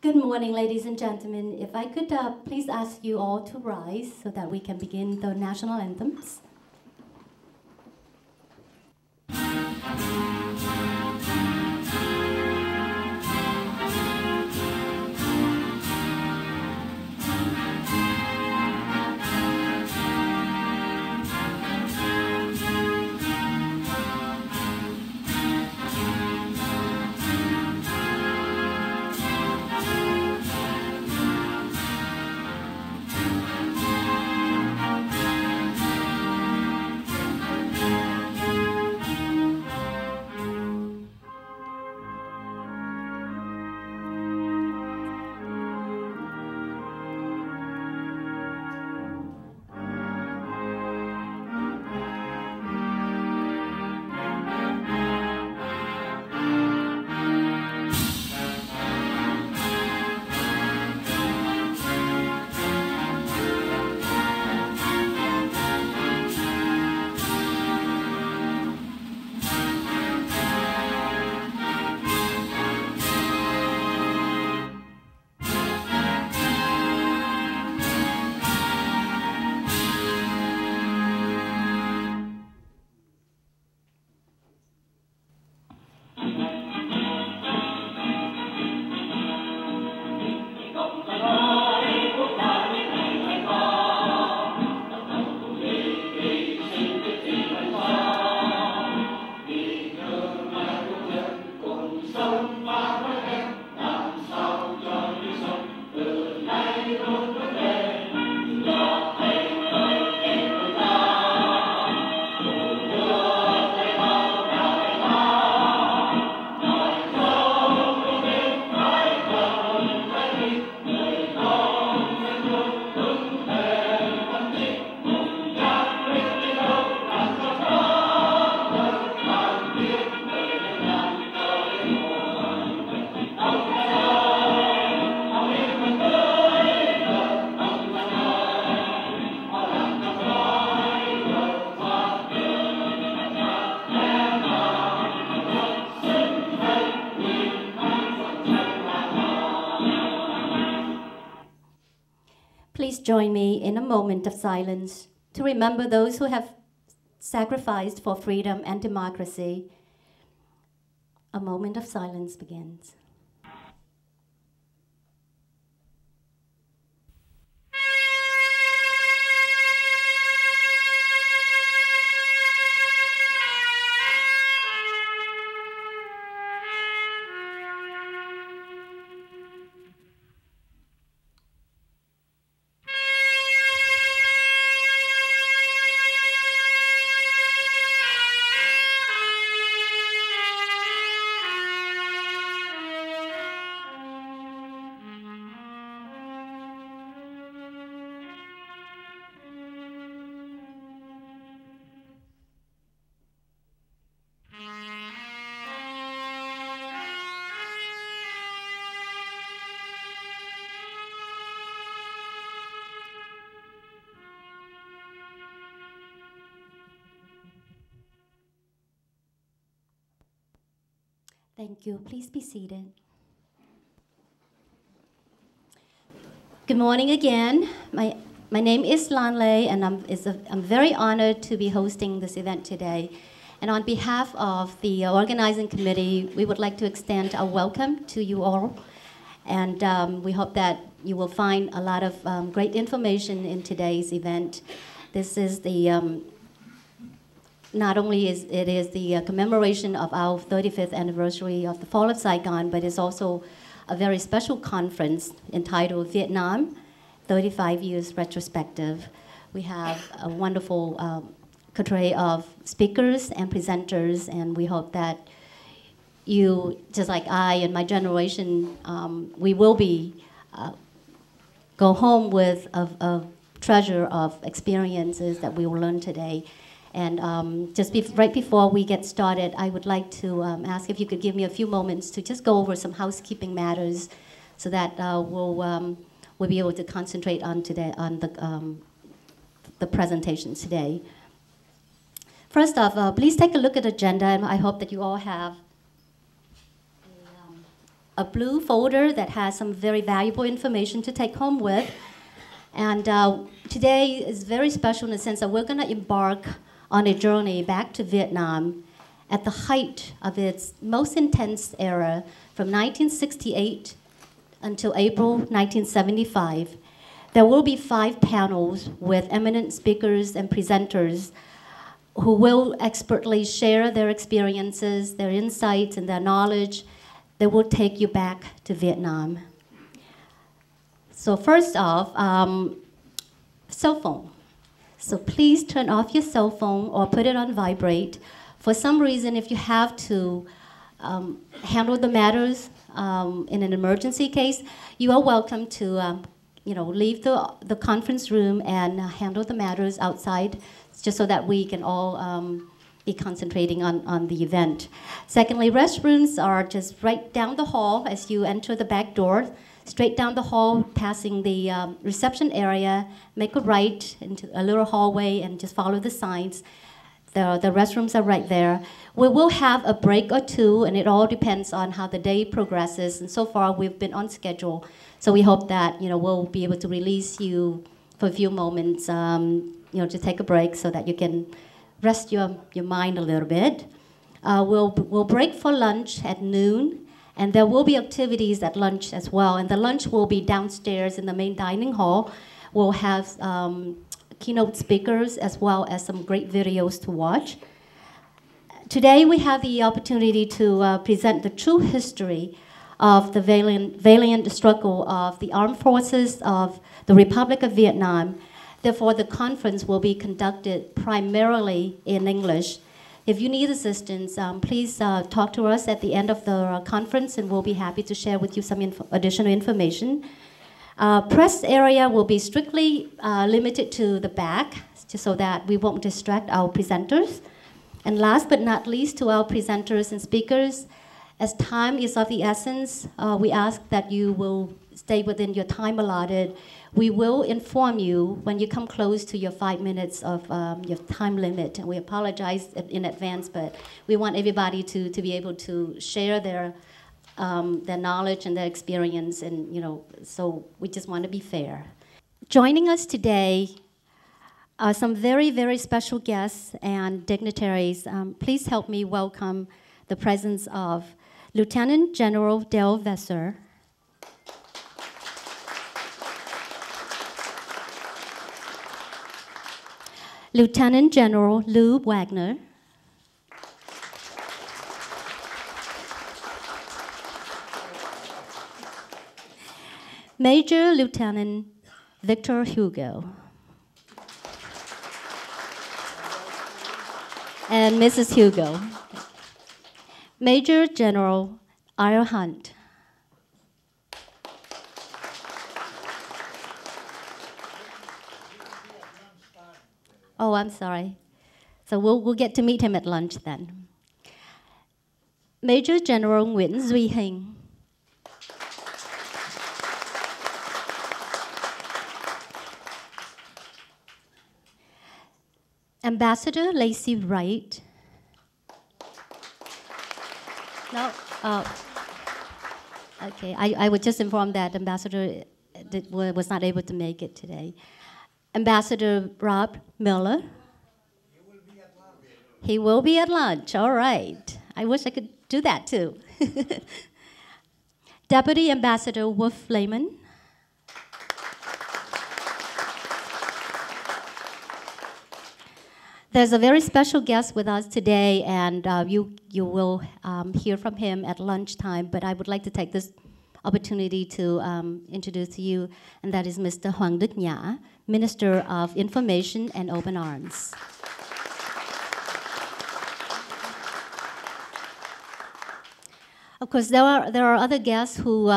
Good morning, ladies and gentlemen. If I could please ask you all to rise so that we can begin the national anthems. Please join me in a moment of silence to remember those who have sacrificed for freedom and democracy. A moment of silence begins. Thank you. Please be seated. Good morning again. My name is Lan Lei, and I'm very honored to be hosting this event today. And on behalf of the organizing committee, we would like to extend our welcome to you all. And we hope that you will find a lot of great information in today's event. This is the not only is it the commemoration of our 35th anniversary of the fall of Saigon, but it's also a very special conference entitled Vietnam, 35 Years Retrospective. We have a wonderful cadre of speakers and presenters, and we hope that you, just like I and my generation, we will be go home with a treasure of experiences that we will learn today. And right before we get started, I would like to ask if you could give me a few moments to just go over some housekeeping matters so that we'll be able to concentrate on the presentations today. First off, please take a look at the agenda, and I hope that you all have a blue folder that has some very valuable information to take home with. And today is very special in the sense that we're going to embark on a journey back to Vietnam at the height of its most intense era from 1968 until April 1975. There will be 5 panels with eminent speakers and presenters who will expertly share their experiences, their insights, and their knowledge that will take you back to Vietnam. So first off, cell phone. So please turn off your cell phone or put it on vibrate. For some reason, if you have to handle the matters in an emergency case, you are welcome to leave the conference room and handle the matters outside, just so that we can all be concentrating on the event. Secondly, restrooms are just right down the hall as you enter the back door, straight down the hall, passing the reception area, make a right into a little hallway and just follow the signs. The restrooms are right there. We will have a break or two, and it all depends on how the day progresses. And so far, we've been on schedule. So we hope that we'll be able to release you for a few moments, to take a break so that you can rest your mind a little bit. We'll break for lunch at noon, and there will be activities at lunch as well. And the lunch will be downstairs in the main dining hall. We'll have keynote speakers as well as some great videos to watch. Today we have the opportunity to present the true history of the valiant struggle of the armed forces of the Republic of Vietnam. Therefore, the conference will be conducted primarily in English. If you need assistance, please talk to us at the end of the conference, and we'll be happy to share with you some additional information. Press area will be strictly limited to the back, just so that we won't distract our presenters. And last but not least, to our presenters and speakers, as time is of the essence, we ask that you will stay within your time allotted. We will inform you when you come close to your 5 minutes of your time limit. And we apologize in advance, but we want everybody to be able to share their knowledge and their experience, and so we just want to be fair. Joining us today are some very, very special guests and dignitaries. Please help me welcome the presence of Lieutenant General Del Vasseur, Lieutenant General Lou Wagner, Major Lieutenant Victor Hugo, and Mrs. Hugo, Major General Ira Hunt, oh, I'm sorry. So we'll get to meet him at lunch then. Major General Nguyễn Duy Hình, Ambassador Lacey Wright. No, okay. I would just inform that Ambassador was not able to make it today. Ambassador Rob Miller. He will be at lunch. All right. I wish I could do that too. Deputy Ambassador Wolf Lehman. There's a very special guest with us today, and you will hear from him at lunchtime, but I would like to take this opportunity to introduce to you, and that is Mr. Hoàng Đức Nhã, Minister of Information and Open Arms. Of course, there are other guests who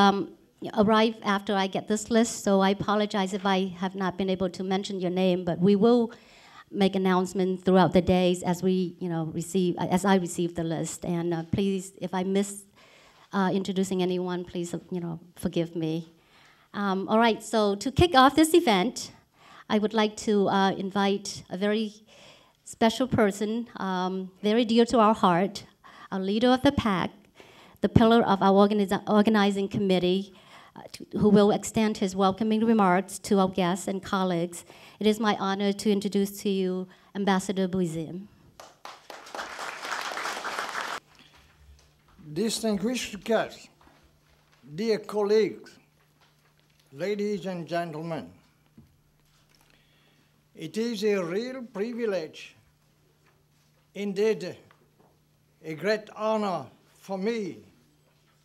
arrive after I get this list, so I apologize if I have not been able to mention your name, but we will make announcements throughout the days as we, as I receive the list. And please, if I miss introducing anyone, please, forgive me. All right, so to kick off this event, I would like to invite a very special person, very dear to our heart, our leader of the pack, the pillar of our organizing committee, who will extend his welcoming remarks to our guests and colleagues, it is my honor to introduce to you Ambassador Buizim. Distinguished guests, dear colleagues, ladies and gentlemen, it is a real privilege, indeed a great honor for me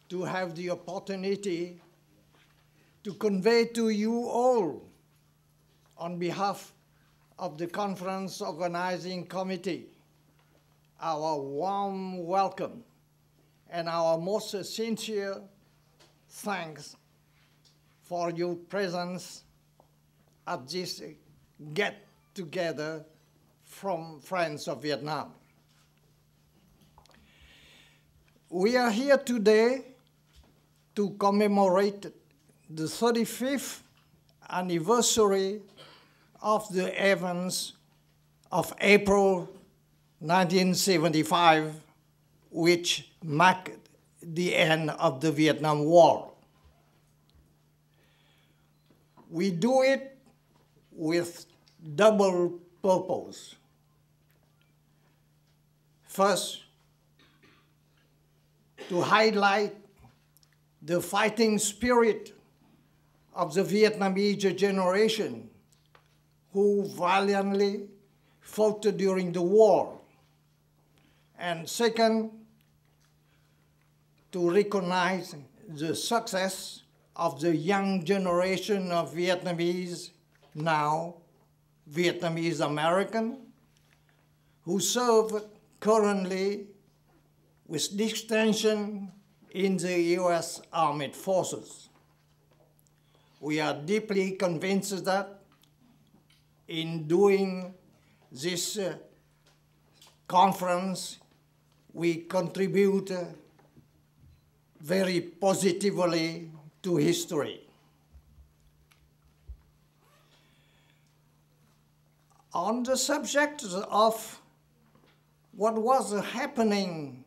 to have the opportunity to convey to you all, on behalf of the Conference Organizing Committee, our warm welcome and our most sincere thanks for your presence at this get-together from Friends of Vietnam. We are here today to commemorate the 35th anniversary of the events of April 1975, which marked the end of the Vietnam War. We do it with double purpose. First, to highlight the fighting spirit of the Vietnamese generation who valiantly fought during the war. And second, to recognize the success of the young generation of Vietnamese, now Vietnamese American, who serve currently with distinction in the U.S. Armed Forces. We are deeply convinced that in doing this conference, we contribute very positively to history. On the subject of what was happening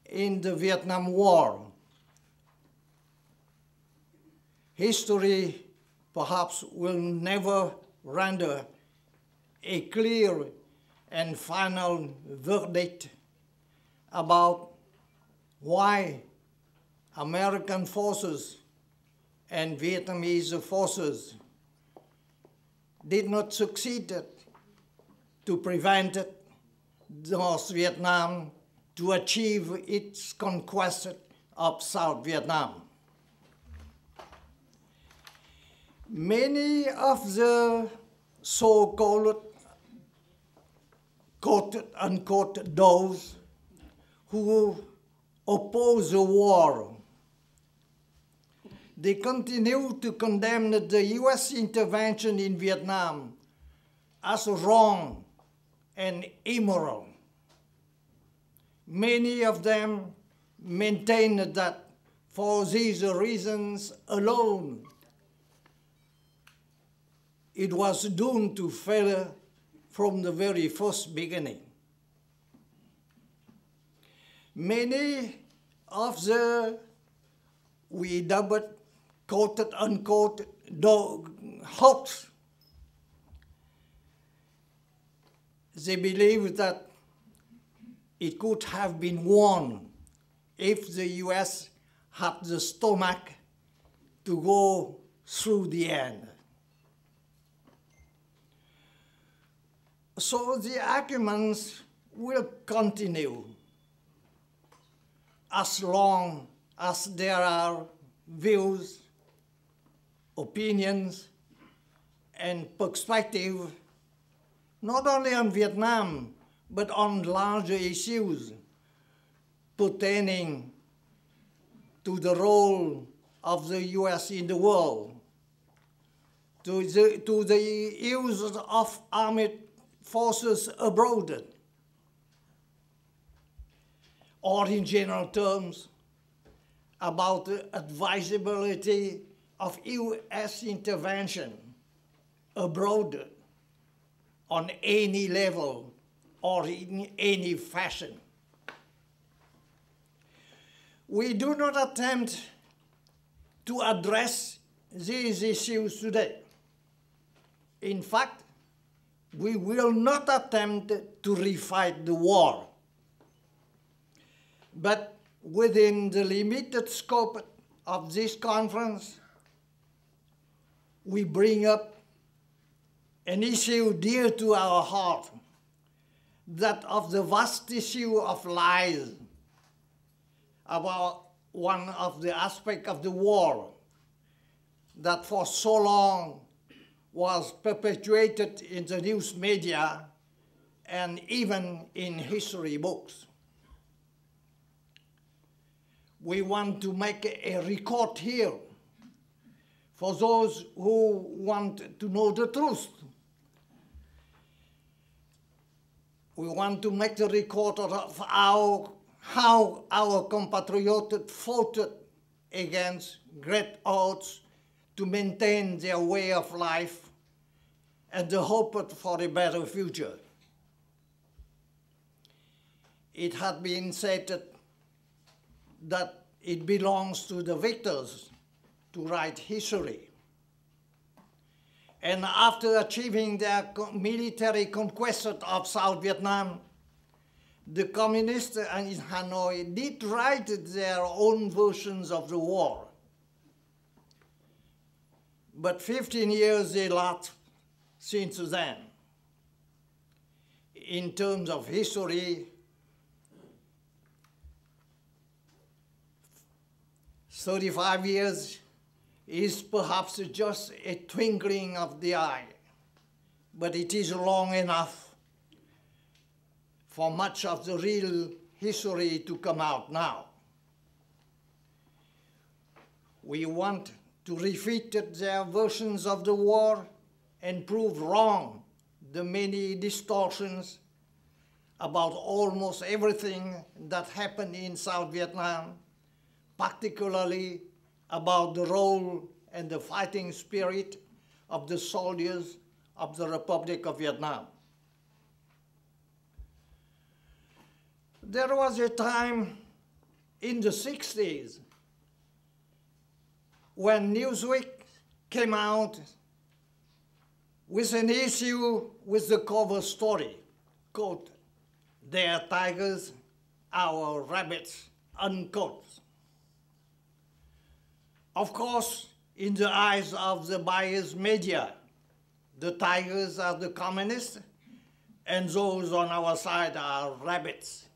in the Vietnam War, history perhaps will never render a clear and final verdict about why American forces and Vietnamese forces did not succeed to prevent North Vietnam to achieve its conquest of South Vietnam. Many of the so-called quote-unquote those who oppose the war, they continue to condemn the U.S. intervention in Vietnam as wrong and immoral. Many of them maintain that for these reasons alone, it was doomed to failure from the very first beginning. Many of the, we dubbed quote-unquote hoax, they believe that it could have been won if the U.S. had the stomach to go through the end. So the arguments will continue as long as there are views, opinions, and perspective, not only on Vietnam, but on larger issues pertaining to the role of the U.S. in the world, to the use of armed forces abroad, or in general terms, about the advisability of U.S. intervention abroad on any level or in any fashion. we do not attempt to address these issues today. In fact, we will not attempt to refight the war. But within the limited scope of this conference, we bring up an issue dear to our heart, that of the vast issue of lies about one of the aspects of the war that for so long was perpetuated in the news media and even in history books. We want to make a record here for those who want to know the truth. We want to make the record of how our compatriots fought against great odds to maintain their way of life and the hope for a better future. It had been said that it belongs to the victors to write history. And after achieving their military conquest of South Vietnam, the communists in Hanoi did write their own versions of the war. But 15 years elapsed since then. In terms of history, 35 years is perhaps just a twinkling of the eye, but it is long enough for much of the real history to come out now. We want to refit their versions of the war and prove wrong the many distortions about almost everything that happened in South Vietnam, particularly about the role and the fighting spirit of the soldiers of the Republic of Vietnam. There was a time in the 60s when Newsweek came out with an issue with the cover story, quote, "Their tigers, our rabbits," unquote. Of course, in the eyes of the biased media, the tigers are the communists and those on our side are rabbits.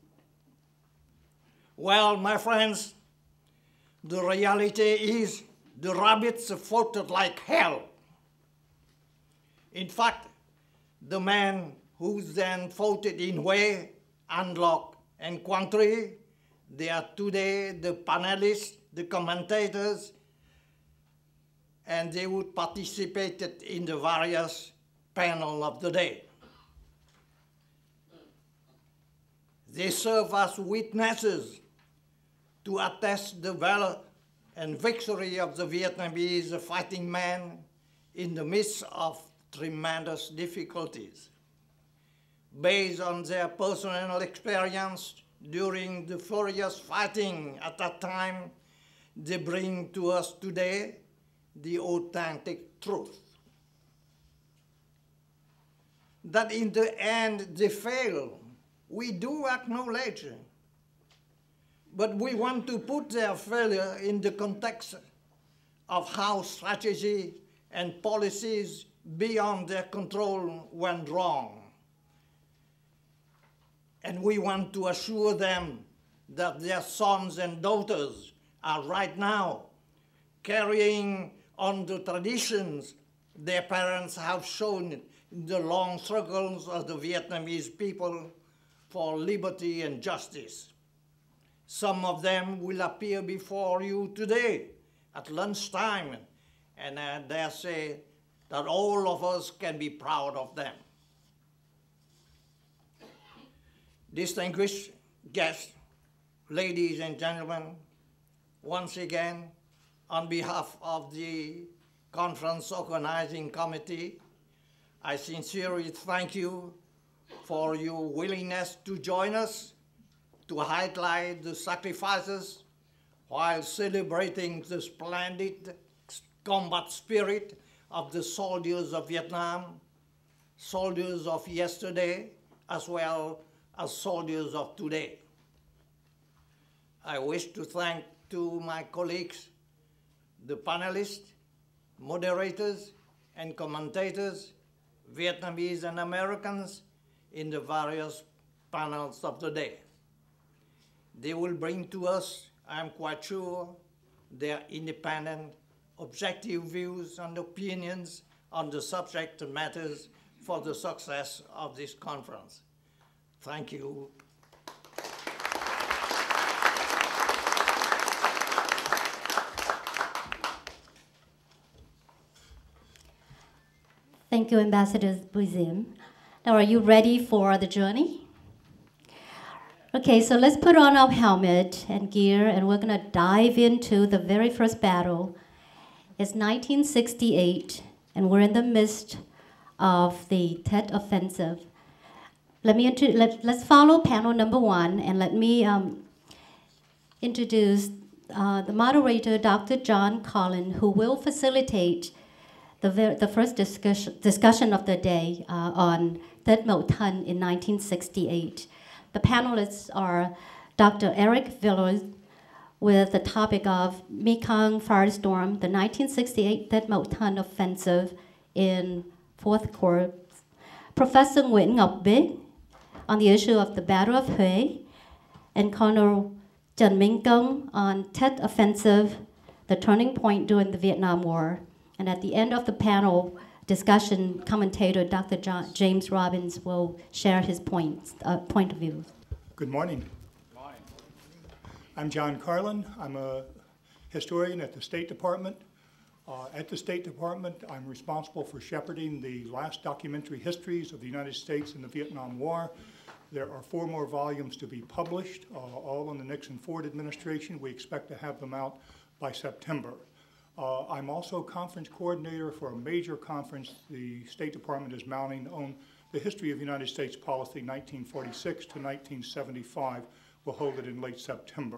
Well, my friends, the reality is the rabbits fought like hell. In fact, the men who then fought in Hue, An Loc, and Quang Tri, they are today the panelists, the commentators, and they would participate in the various panels of the day. They serve as witnesses to attest the valor and victory of the Vietnamese fighting men in the midst of tremendous difficulties. Based on their personal experience during the furious fighting at that time, they bring to us today the authentic truth. That in the end they fail, we do acknowledge. But we want to put their failure in the context of how strategy and policies beyond their control went wrong. And we want to assure them that their sons and daughters are right now carrying on the traditions their parents have shown in the long struggles of the Vietnamese people for liberty and justice. Some of them will appear before you today at lunchtime, and I dare say that all of us can be proud of them. Distinguished guests, ladies and gentlemen, once again, on behalf of the Conference Organizing Committee, I sincerely thank you for your willingness to join us to highlight the sacrifices while celebrating the splendid combat spirit of the soldiers of Vietnam, soldiers of yesterday, as well as soldiers of today. I wish to thank to my colleagues, the panelists, moderators, and commentators, Vietnamese and Americans, in the various panels of the day. They will bring to us, I am quite sure, their independent, objective views and opinions on the subject matters for the success of this conference. Thank you. Thank you, Ambassador Buizim. Now, are you ready for the journey? Okay, so let's put on our helmet and gear, and we're going to dive into the very first battle. It's 1968, and we're in the midst of the Tet Offensive. Let's follow panel number one, and let me introduce the moderator, Dr. John Carlin, who will facilitate the first discussion of the day on Tet Mau Than in 1968. The panelists are Dr. Eric Villers with the topic of Mekong Firestorm, the 1968 Tet Mau Than Offensive in 4th Corps. Professor Nguyễn Ngọc Bích on the issue of the Battle of Hue, and Colonel Trần Minh Công on Tet Offensive, the turning point during the Vietnam War. And at the end of the panel discussion, commentator Dr. James Robbins will share his point of view. Good morning. I'm John Carlin. I'm a historian at the State Department. At the State Department, I'm responsible for shepherding the last documentary histories of the United States in the Vietnam War. There are 4 more volumes to be published, all in the Nixon-Ford administration. We expect to have them out by September. I'm also conference coordinator for a major conference the State Department is mounting on the history of United States policy 1946 to 1975. We'll hold it in late September.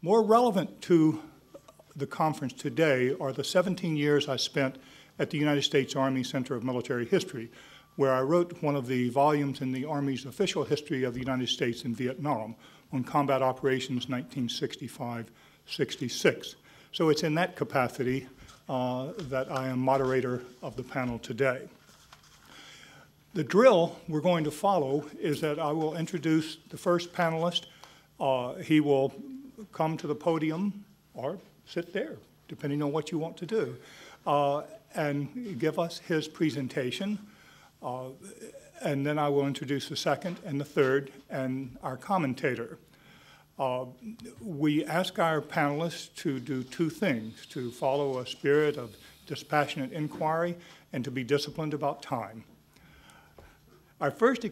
More relevant to the conference today are the 17 years I spent at the United States Army Center of Military History, where I wrote one of the volumes in the Army's official history of the United States in Vietnam on combat operations 1965-66. So it's in that capacity that I am moderator of the panel today. The drill we're going to follow is that I will introduce the first panelist. He will come to the podium or sit there, depending on what you want to do, and give us his presentation. And then I will introduce the second and the third and our commentator. We ask our panelists to do 2 things: to follow a spirit of dispassionate inquiry and to be disciplined about time. Our first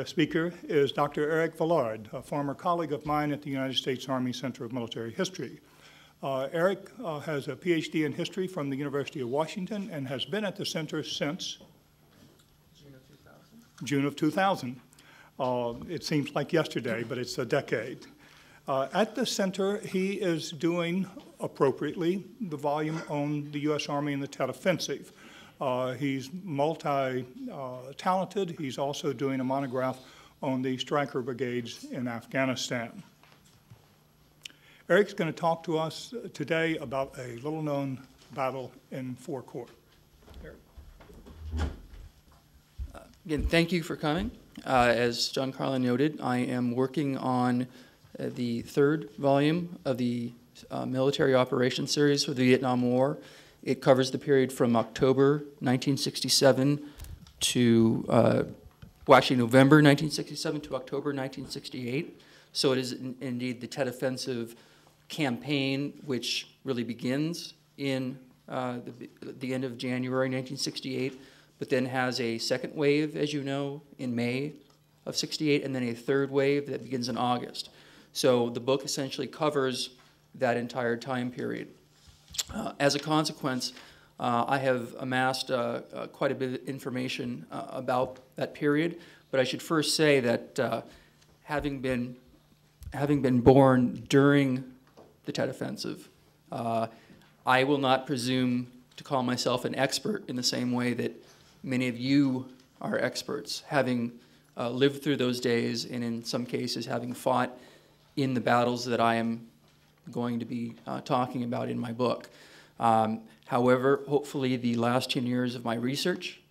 speaker is Dr. Eric Villard, a former colleague of mine at the United States Army Center of Military History. Eric has a PhD in history from the University of Washington and has been at the center since June of 2000. It seems like yesterday, but it's a decade. At the center, he is doing, appropriately, the volume on the U.S. Army and the Tet Offensive. He's multi-talented. He's also doing a monograph on the Stryker brigades in Afghanistan. Eric's going to talk to us today about a little-known battle in 4 Corps. Eric. Again, thank you for coming. As John Carlin noted, I am working on the 3rd volume of the military operations series for the Vietnam War. It covers the period from October 1967 to, actually November 1967 to October 1968. So it is indeed the Tet Offensive campaign, which really begins in the end of January 1968, but then has a second wave, as you know, in May of 68, and then a 3rd wave that begins in August. So the book essentially covers that entire time period. As a consequence, I have amassed quite a bit of information about that period, but I should first say that having been born during the Tet Offensive. I will not presume to call myself an expert in the same way that many of you are experts, having lived through those days and in some cases having fought in the battles that I am going to be talking about in my book. However, hopefully the last 10 years of my research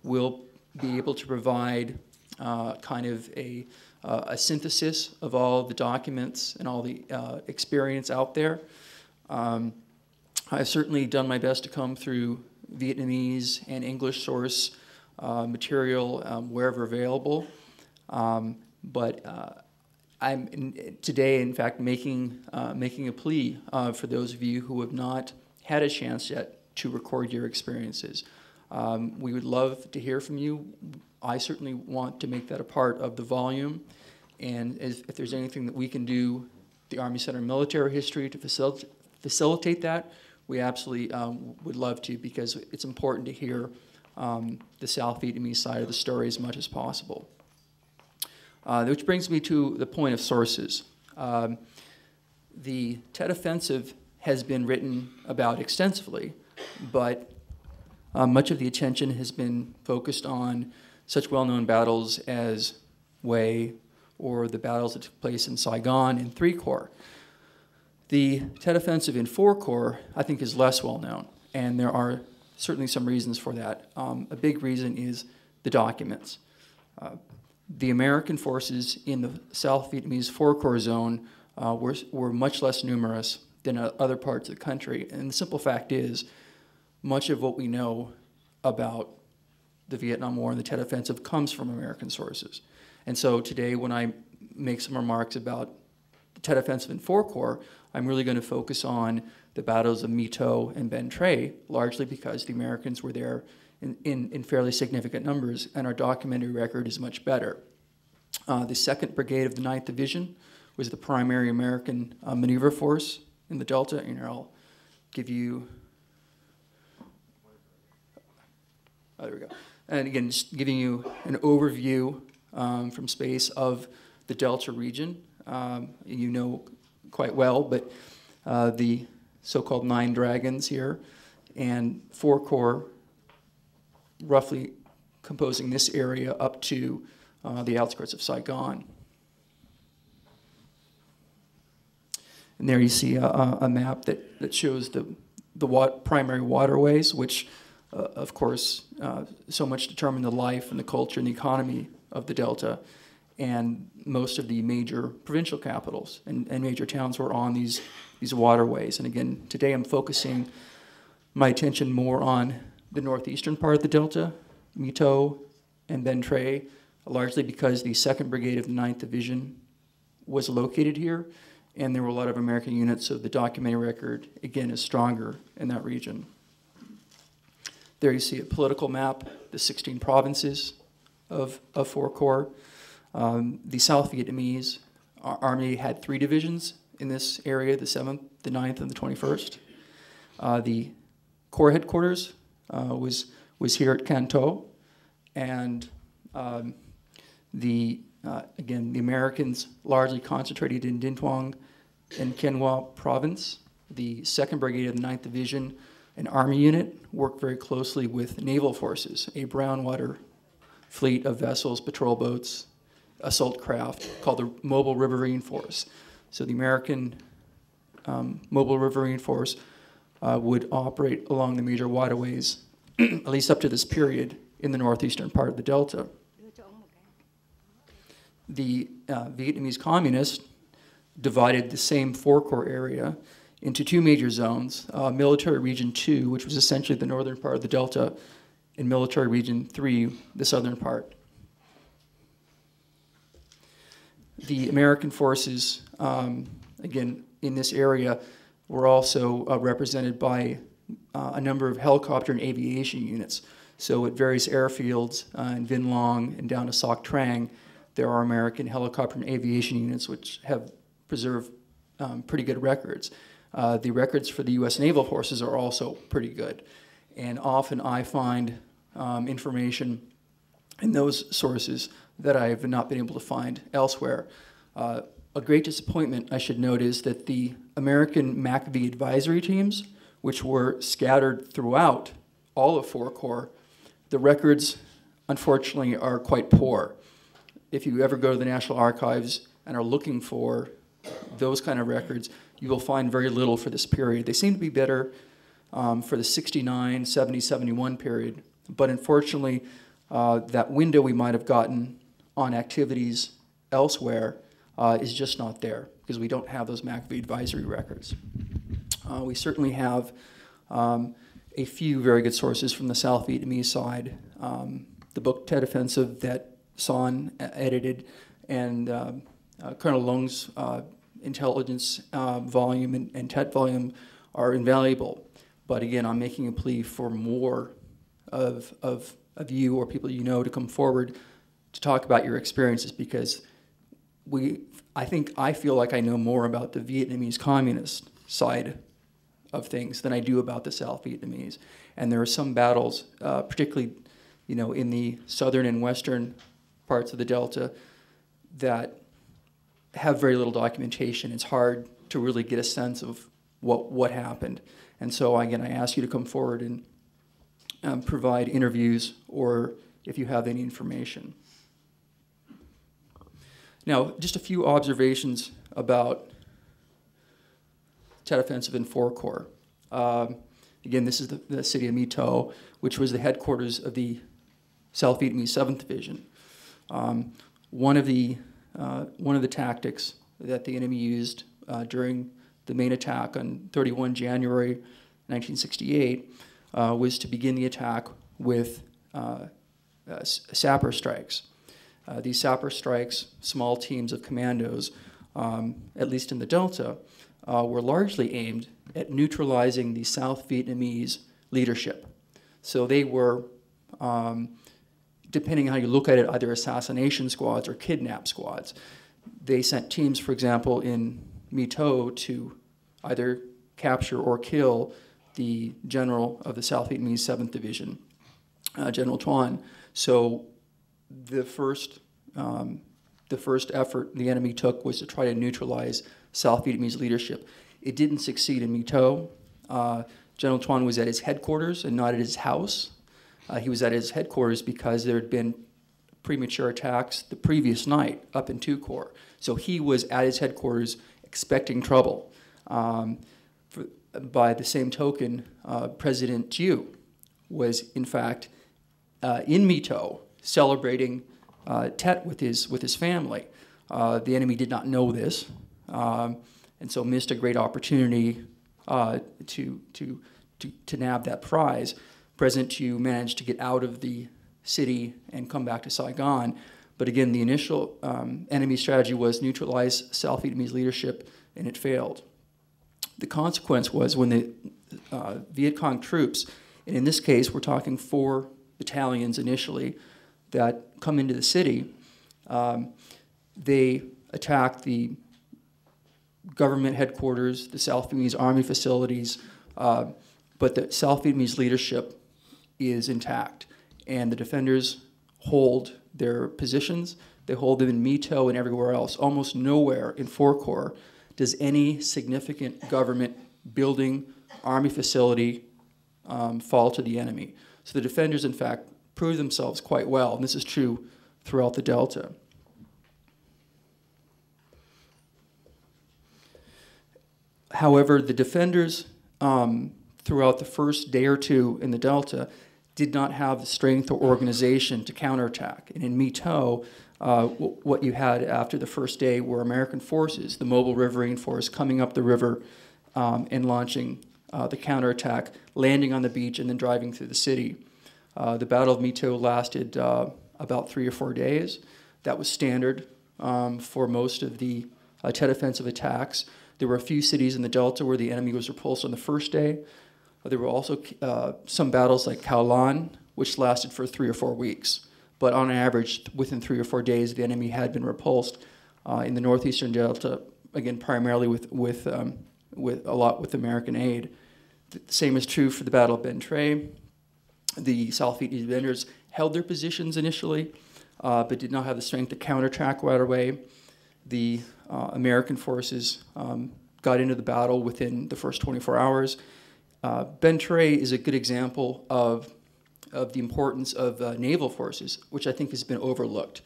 will be able to provide kind of a synthesis of all the documents and all the experience out there. I've certainly done my best to comb through Vietnamese and English source material wherever available, but I'm today, in fact, making a plea for those of you who have not had a chance yet to record your experiences. We would love to hear from you. I certainly want to make that a part of the volume, and if there's anything that we can do, the Army Center Military History, to facilitate that, we absolutely would love to, because it's important to hear the South Vietnamese side of the story as much as possible. Which brings me to the point of sources. The Tet Offensive has been written about extensively, but much of the attention has been focused on such well-known battles as Hue or the battles that took place in Saigon in 3 Corps. The Tet Offensive in 4 Corps, I think, is less well-known, and there are certainly some reasons for that. A big reason is the documents. The American forces in the South Vietnamese 4 Corps zone were much less numerous than other parts of the country, and the simple fact is, much of what we know about the Vietnam War and the Tet Offensive comes from American sources. And so today, when I make some remarks about the Tet Offensive in 4 Corps, I'm really going to focus on the battles of My Tho and Binh Tre, largely because the Americans were there in fairly significant numbers, and our documentary record is much better. The 2nd Brigade of the 9th Division was the primary American maneuver force in the Delta, and I'll give you, there we go. And again, just giving you an overview from space of the Delta region. You know quite well, but the so-called 9 Dragons here, and 4 Corps roughly composing this area up to the outskirts of Saigon. And there you see a map that shows the primary waterways, which of course so much determine the life and the culture and the economy of the Delta, and most of the major provincial capitals and major towns were on these waterways. And again, today I'm focusing my attention more on the northeastern part of the Delta, My Tho and Binh Tre, largely because the 2nd Brigade of the 9th Division was located here, and there were a lot of American units, so the documentary record, again, is stronger in that region. There you see a political map, the 16 provinces of 4 Corps. The South Vietnamese Army had 3 divisions in this area, the 7th, the 9th, and the 21st. The Corps headquarters was here at Can Tho, and again, the Americans largely concentrated in Din Thuong and Quien Hoa province. The 2nd Brigade of the 9th Division, an Army unit, worked very closely with naval forces, a brown water fleet of vessels, patrol boats, assault craft called the Mobile Riverine Force. So the American Mobile Riverine Force would operate along the major waterways, at least up to this period, in the northeastern part of the Delta. The Vietnamese communists divided the same 4 Corps area into 2 major zones, Military Region 2, which was essentially the northern part of the Delta, and Military Region 3, the southern part. The American forces, again, in this area, were also represented by a number of helicopter and aviation units. So at various airfields in Vinh Long and down to Soc Trang, there are American helicopter and aviation units which have preserved pretty good records. The records for the U.S. naval forces are also pretty good. And often I find information in those sources that I have not been able to find elsewhere. A A great disappointment, I should note, is that the American MACV advisory teams, which were scattered throughout all of 4 Corps, the records, unfortunately, are quite poor. If you ever go to the National Archives and are looking for those kind of records, you will find very little for this period. They seem to be better for the 69, 70, 71 period, but unfortunately, that window we might have gotten on activities elsewhere is just not there because we don't have those MACV advisory records. We certainly have a few very good sources from the South Vietnamese side. The book Tet Offensive that Son edited and Colonel Lung's intelligence volume and Tet volume are invaluable. But again, I'm making a plea for more of you or people you know to come forward to talk about your experiences because I feel like I know more about the Vietnamese communist side of things than I do about the South Vietnamese. And there are some battles, particularly in the southern and western parts of the Delta that have very little documentation. It's hard to really get a sense of what happened. And so again, I ask you to come forward and provide interviews or if you have any information. Now, just a few observations about Tet Offensive in 4 Corps. Again, this is the city of My Tho, which was the headquarters of the South Vietnamese 7th Division. One of the tactics that the enemy used during the main attack on 31 January 1968 was to begin the attack with sapper strikes. These sapper strikes, small teams of commandos, at least in the Delta, were largely aimed at neutralizing the South Vietnamese leadership. So they were, depending on how you look at it, either assassination squads or kidnap squads. They sent teams, for example, in My Tho to either capture or kill the general of the South Vietnamese 7th Division, General Tuan. So the first effort the enemy took was to try to neutralize South Vietnamese leadership. It didn't succeed in My Tho. General Tuan was at his headquarters and not at his house. He was at his headquarters because there had been premature attacks the previous night up in 2 Corps. So he was at his headquarters expecting trouble. By the same token, President Chiu was in fact in My Tho celebrating Tet with his family. The enemy did not know this, and so missed a great opportunity to nab that prize. President Chiu managed to get out of the city and come back to Saigon. But again, the initial enemy strategy was neutralize South Vietnamese leadership, and it failed. The consequence was when the Viet Cong troops, and in this case we're talking 4 battalions initially, that come into the city, they attack the government headquarters, the South Vietnamese army facilities, but the South Vietnamese leadership is intact. And the defenders hold their positions. They hold them in My Tho and everywhere else. Almost nowhere in 4 Corps does any significant government building, army facility fall to the enemy. So the defenders, in fact, prove themselves quite well, and this is true throughout the Delta. However, the defenders, throughout the first day or two in the Delta, did not have the strength or organization to counterattack. And in My Tho, what you had after the first day were American forces, the Mobile Riverine Force, coming up the river and launching the counterattack, landing on the beach, and then driving through the city. The Battle of My Tho lasted about 3 or 4 days. That was standard for most of the Tet Offensive attacks. There were a few cities in the Delta where the enemy was repulsed on the first day. There were also some battles like Cao Lan, which lasted for 3 or 4 weeks. But on average, within 3 or 4 days, the enemy had been repulsed in the northeastern Delta, again, primarily with a lot with American aid. The same is true for the Battle of Ben Tre. The South Vietnamese defenders held their positions initially, but did not have the strength to counterattack right away. the American forces got into the battle within the first 24 hours. Ben Tre is a good example of the importance of naval forces, which I think has been overlooked.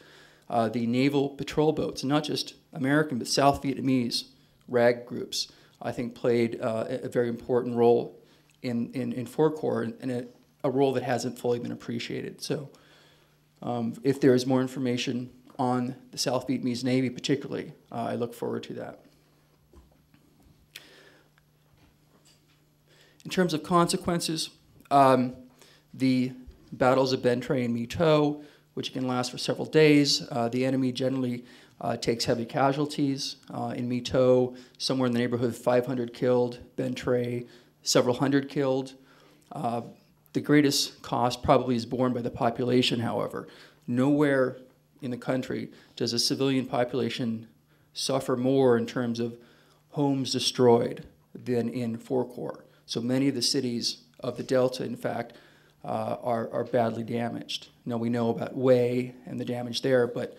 The naval patrol boats, not just American, but South Vietnamese RAG groups, I think played a very important role in Four Corps, and a role that hasn't fully been appreciated. So if there is more information on the South Vietnamese Navy particularly, I look forward to that. In terms of consequences, the battles of Ben Tre and My To, which can last for several days, the enemy generally takes heavy casualties. In My To, somewhere in the neighborhood of 500 killed, Ben Tre, several hundred killed. The greatest cost probably is borne by the population, however. Nowhere in the country does a civilian population suffer more in terms of homes destroyed than in Four Corps. So many of the cities of the Delta, in fact, are badly damaged. Now, we know about Hue and the damage there, but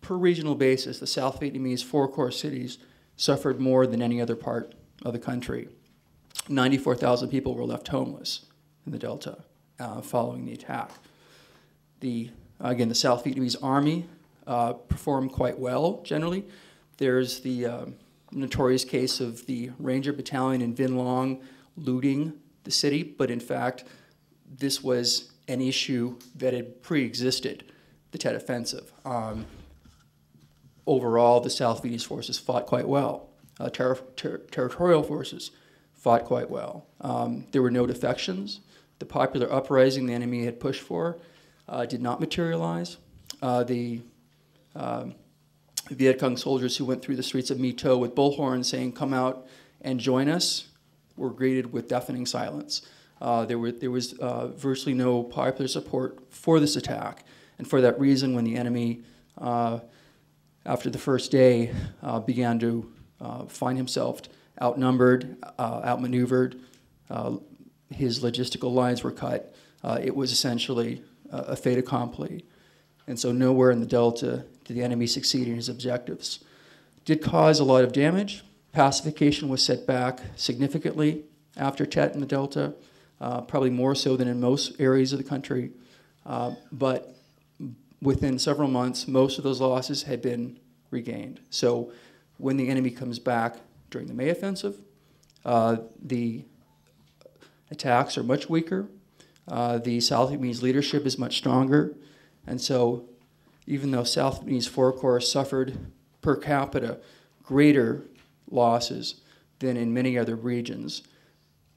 per regional basis, the South Vietnamese Four Corps cities suffered more than any other part of the country. 94,000 people were left homeless in the Delta following the attack. Again, the South Vietnamese Army performed quite well, generally. There's the notorious case of the Ranger Battalion in Vinh Long looting the city, but in fact, this was an issue that had pre-existed the Tet Offensive. Overall, the South Vietnamese forces fought quite well. Territorial forces fought quite well. There were no defections. The popular uprising the enemy had pushed for did not materialize. The Viet Cong soldiers who went through the streets of My To with bullhorns saying, "Come out and join us," were greeted with deafening silence. There was virtually no popular support for this attack. And for that reason, when the enemy, after the first day, began to find himself outnumbered, outmaneuvered, his logistical lines were cut, it was essentially a fait accompli. And so nowhere in the Delta did the enemy succeed in his objectives. Did cause a lot of damage. Pacification was set back significantly after Tet in the Delta, probably more so than in most areas of the country. But within several months, most of those losses had been regained. So when the enemy comes back during the May offensive, the attacks are much weaker. The South Vietnamese leadership is much stronger. And so even though South Vietnamese Four Corps suffered per capita greater losses than in many other regions,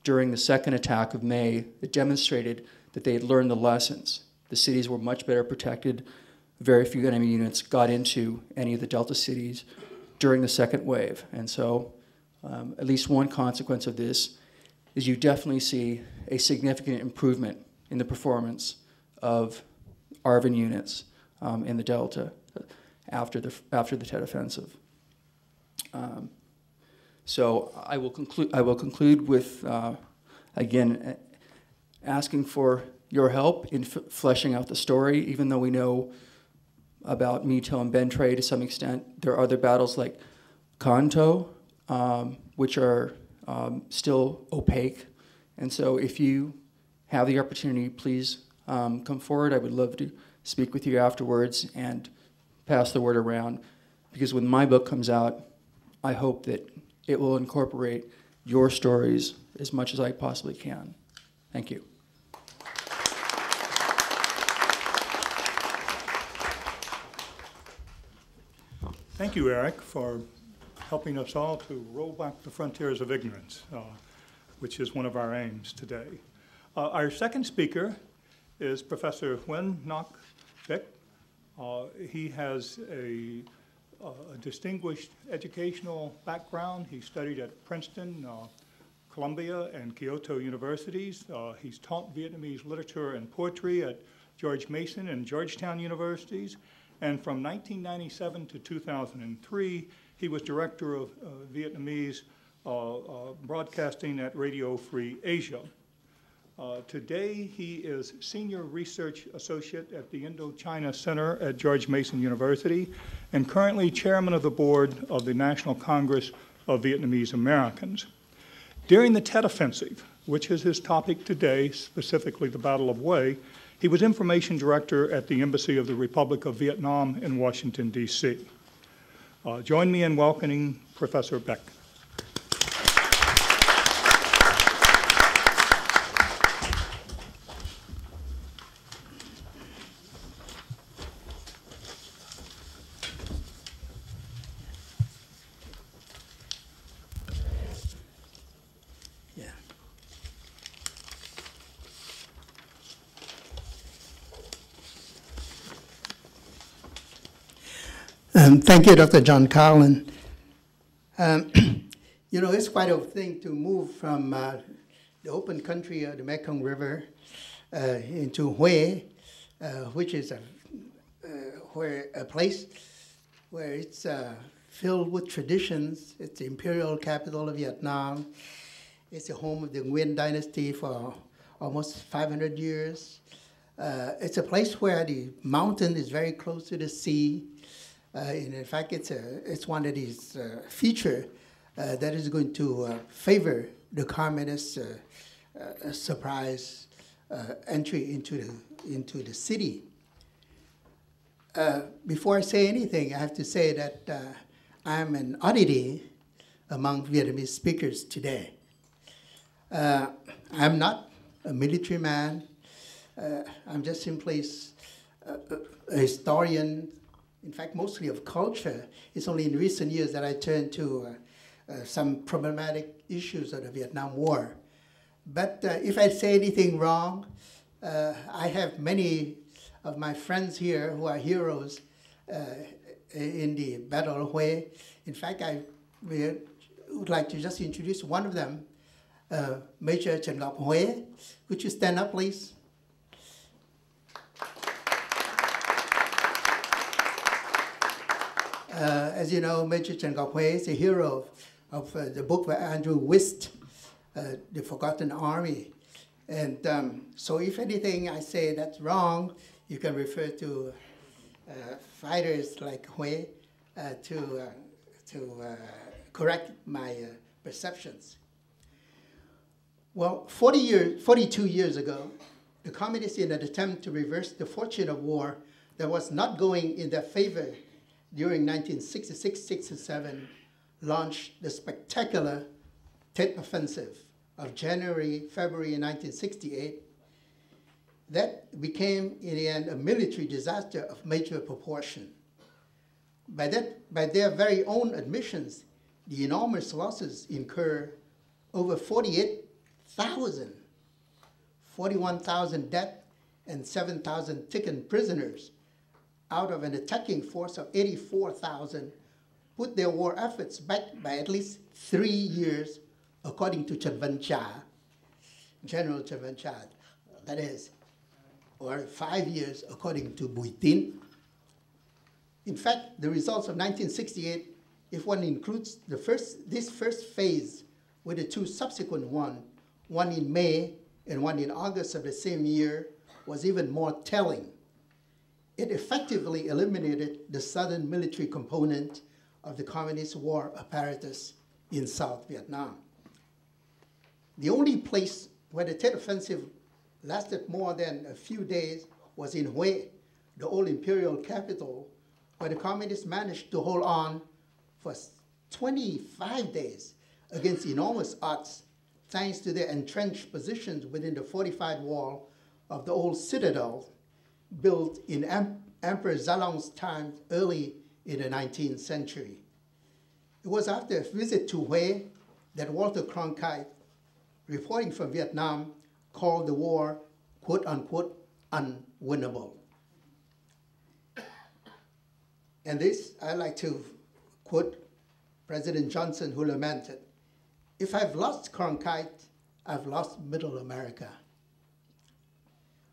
during the second attack of May, it demonstrated that they had learned the lessons. The cities were much better protected. Very few enemy units got into any of the Delta cities during the second wave. And so at least one consequence of this is you definitely see a significant improvement in the performance of ARVN units in the Delta after the Tet Offensive. So I will conclude with again asking for your help in fleshing out the story. Even though we know about My To and Ben Tre to some extent, there are other battles like Can To, which are still opaque. And so if you have the opportunity, please come forward. I would love to speak with you afterwards and pass the word around, because when my book comes out, I hope that it will incorporate your stories as much as I possibly can. Thank you. Thank you, Eric, for helping us all to roll back the frontiers of ignorance, which is one of our aims today. Our second speaker is Professor Nguyen Ngoc Vic. He has a distinguished educational background. He studied at Princeton, Columbia, and Kyoto universities. He's taught Vietnamese literature and poetry at George Mason and Georgetown universities. And from 1997 to 2003, he was director of Vietnamese broadcasting at Radio Free Asia. Today, he is Senior Research Associate at the Indochina Center at George Mason University and currently Chairman of the Board of the National Congress of Vietnamese Americans. During the Tet Offensive, which is his topic today, specifically the Battle of Hue, he was Information Director at the Embassy of the Republic of Vietnam in Washington, D.C. Join me in welcoming Professor Beck. Thank you, Dr. John Carlin. You know, it's quite a thing to move from the open country of the Mekong River into Hue, which is a place where it's filled with traditions. It's the imperial capital of Vietnam. It's the home of the Nguyen dynasty for almost 500 years. It's a place where the mountain is very close to the sea. And in fact, it's one of these features that is going to favor the communist surprise entry into the city. Before I say anything, I have to say that I'm an oddity among Vietnamese speakers today. I'm not a military man. I'm just simply a historian. In fact, mostly of culture. It's only in recent years that I turned to some problematic issues of the Vietnam War. But if I say anything wrong, I have many of my friends here who are heroes in the Battle of Hue. In fact, I would like to just introduce one of them, Major Trần Ngọc Huế. Would you stand up, please? As you know, Major Trần Ngọc Huế is a hero of the book by Andrew Wist, The Forgotten Army. And so if anything I say that's wrong, you can refer to fighters like Huế to correct my perceptions. Well, 42 years ago, the communists, in an attempt to reverse the fortune of war that was not going in their favor during 1966-67, launched the spectacular Tet Offensive of January-February 1968. That became, in the end, a military disaster of major proportion. By their very own admissions, the enormous losses incurred over 41,000 dead and 7,000 taken prisoners out of an attacking force of 84,000, put their war efforts back by at least 3 years, according to Trần Văn Trà, General Trần Văn Trà, that is, or 5 years, according to Bùi Tín. In fact, the results of 1968, if one includes this first phase with the two subsequent ones, one in May and one in August of the same year, was even more telling. It effectively eliminated the southern military component of the communist war apparatus in South Vietnam. The only place where the Tet Offensive lasted more than a few days was in Hue, the old imperial capital, where the communists managed to hold on for 25 days against enormous odds, thanks to their entrenched positions within the fortified wall of the old citadel built in Emperor Zalong's time early in the 19th century. It was after a visit to Hue that Walter Cronkite, reporting from Vietnam, called the war, quote unquote, unwinnable. And this, I like to quote President Johnson, who lamented, "If I've lost Cronkite, I've lost Middle America."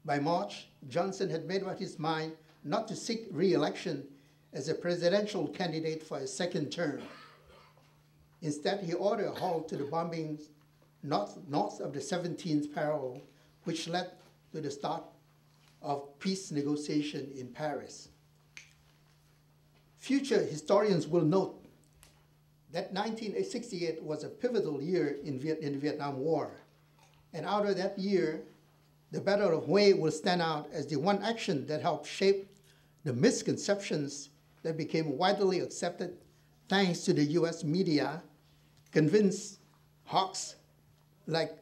By March, Johnson had made up his mind not to seek re-election as a presidential candidate for a second term. Instead, he ordered a halt to the bombings north of the 17th parallel, which led to the start of peace negotiation in Paris. Future historians will note that 1968 was a pivotal year in the Vietnam War. And out of that year, the Battle of Hue will stand out as the one action that helped shape the misconceptions that became widely accepted thanks to the US media, convinced hawks like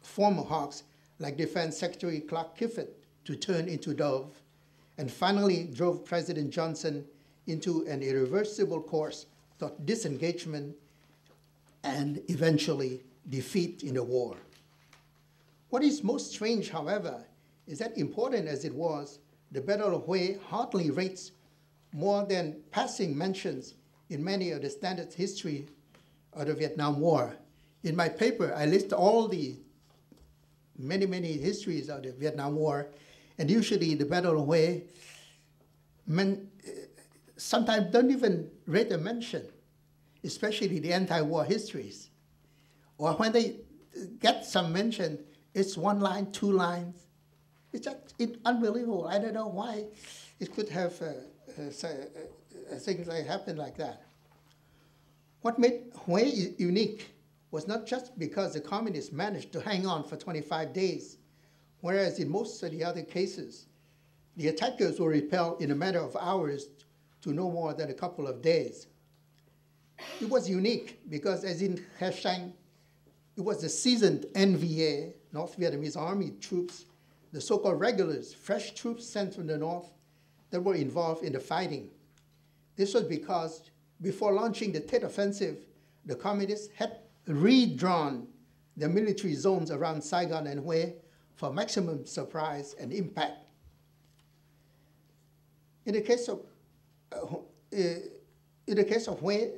former hawks like Defense Secretary Clark Kifford to turn into dove, and finally drove President Johnson into an irreversible course toward disengagement and eventually defeat in the war. What is most strange, however, is that important as it was, the Battle of Hue hardly rates more than passing mentions in many of the standard history of the Vietnam War. In my paper, I list all the many histories of the Vietnam War, and usually the Battle of Hue sometimes don't even rate a mention, especially the anti-war histories. Or when they get some mention, it's one line, 2 lines. It's just unbelievable. I don't know why it could have things like happen like that. What made Hue unique was not just because the communists managed to hang on for 25 days, whereas in most of the other cases, the attackers were repelled in a matter of hours to no more than a couple of days. It was unique because, as in Hà Giang, it was the seasoned NVA, North Vietnamese Army troops, the so-called regulars, fresh troops sent from the north that were involved in the fighting. This was because before launching the Tet Offensive, the communists had redrawn the military zones around Saigon and Hue for maximum surprise and impact. In the case of Hue,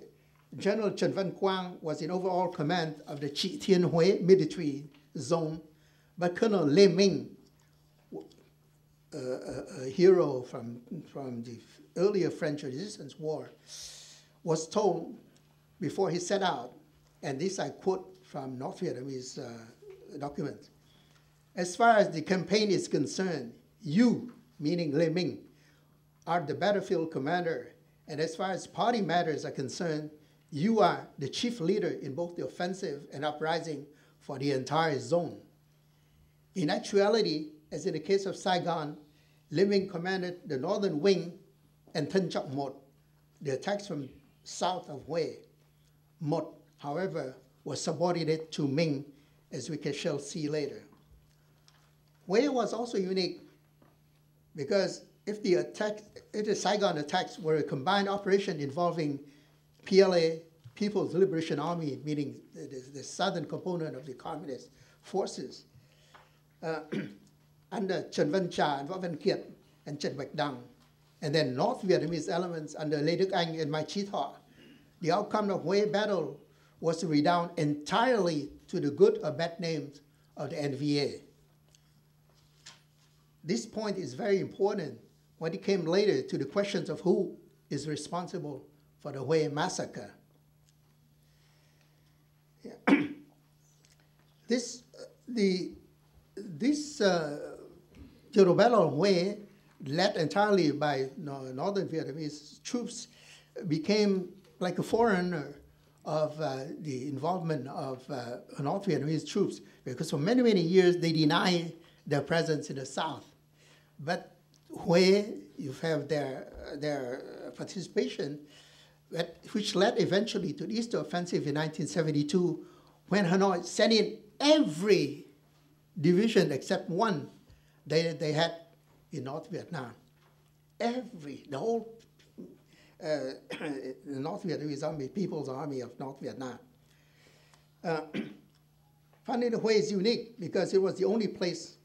General Trần Văn Quang was in overall command of the Chi Thiên Hue military zone, but Colonel Lê Minh, a hero from the earlier French Resistance War, was told before he set out, and this I quote from North Vietnamese documents, as far as the campaign is concerned, you, meaning Lê Minh, are the battlefield commander, and as far as party matters are concerned, you are the chief leader in both the offensive and uprising for the entire zone. In actuality, as in the case of Saigon, Lê Minh commanded the northern wing and Tân Chọc Một, the attacks from south of Hue. Một, however, was subordinate to Minh, as we shall see later. Hue was also unique because if the Saigon attacks were a combined operation involving PLA, People's Liberation Army, meaning the southern component of the communist forces, under Trần Văn Trà and Võ Văn Kiệt and Trần Bạch Đằng, and then North Vietnamese elements under Lê Đức Anh and Mai Chí Thọ, the outcome of Hue battle was to redound entirely to the good or bad names of the NVA. This point is very important when it came later to the questions of who is responsible for the Hue massacre. Yeah. This battle of Hue, led entirely by northern Vietnamese troops, became like a forerunner of the involvement of North Vietnamese troops, because for many years they denied their presence in the south. But Hue, you have their participation, which led eventually to the East Offensive in 1972, when Hanoi sent in every division except one they had in North Vietnam. The whole North Vietnamese Army, People's Army of North Vietnam. Finally, Hue is unique because it was the only place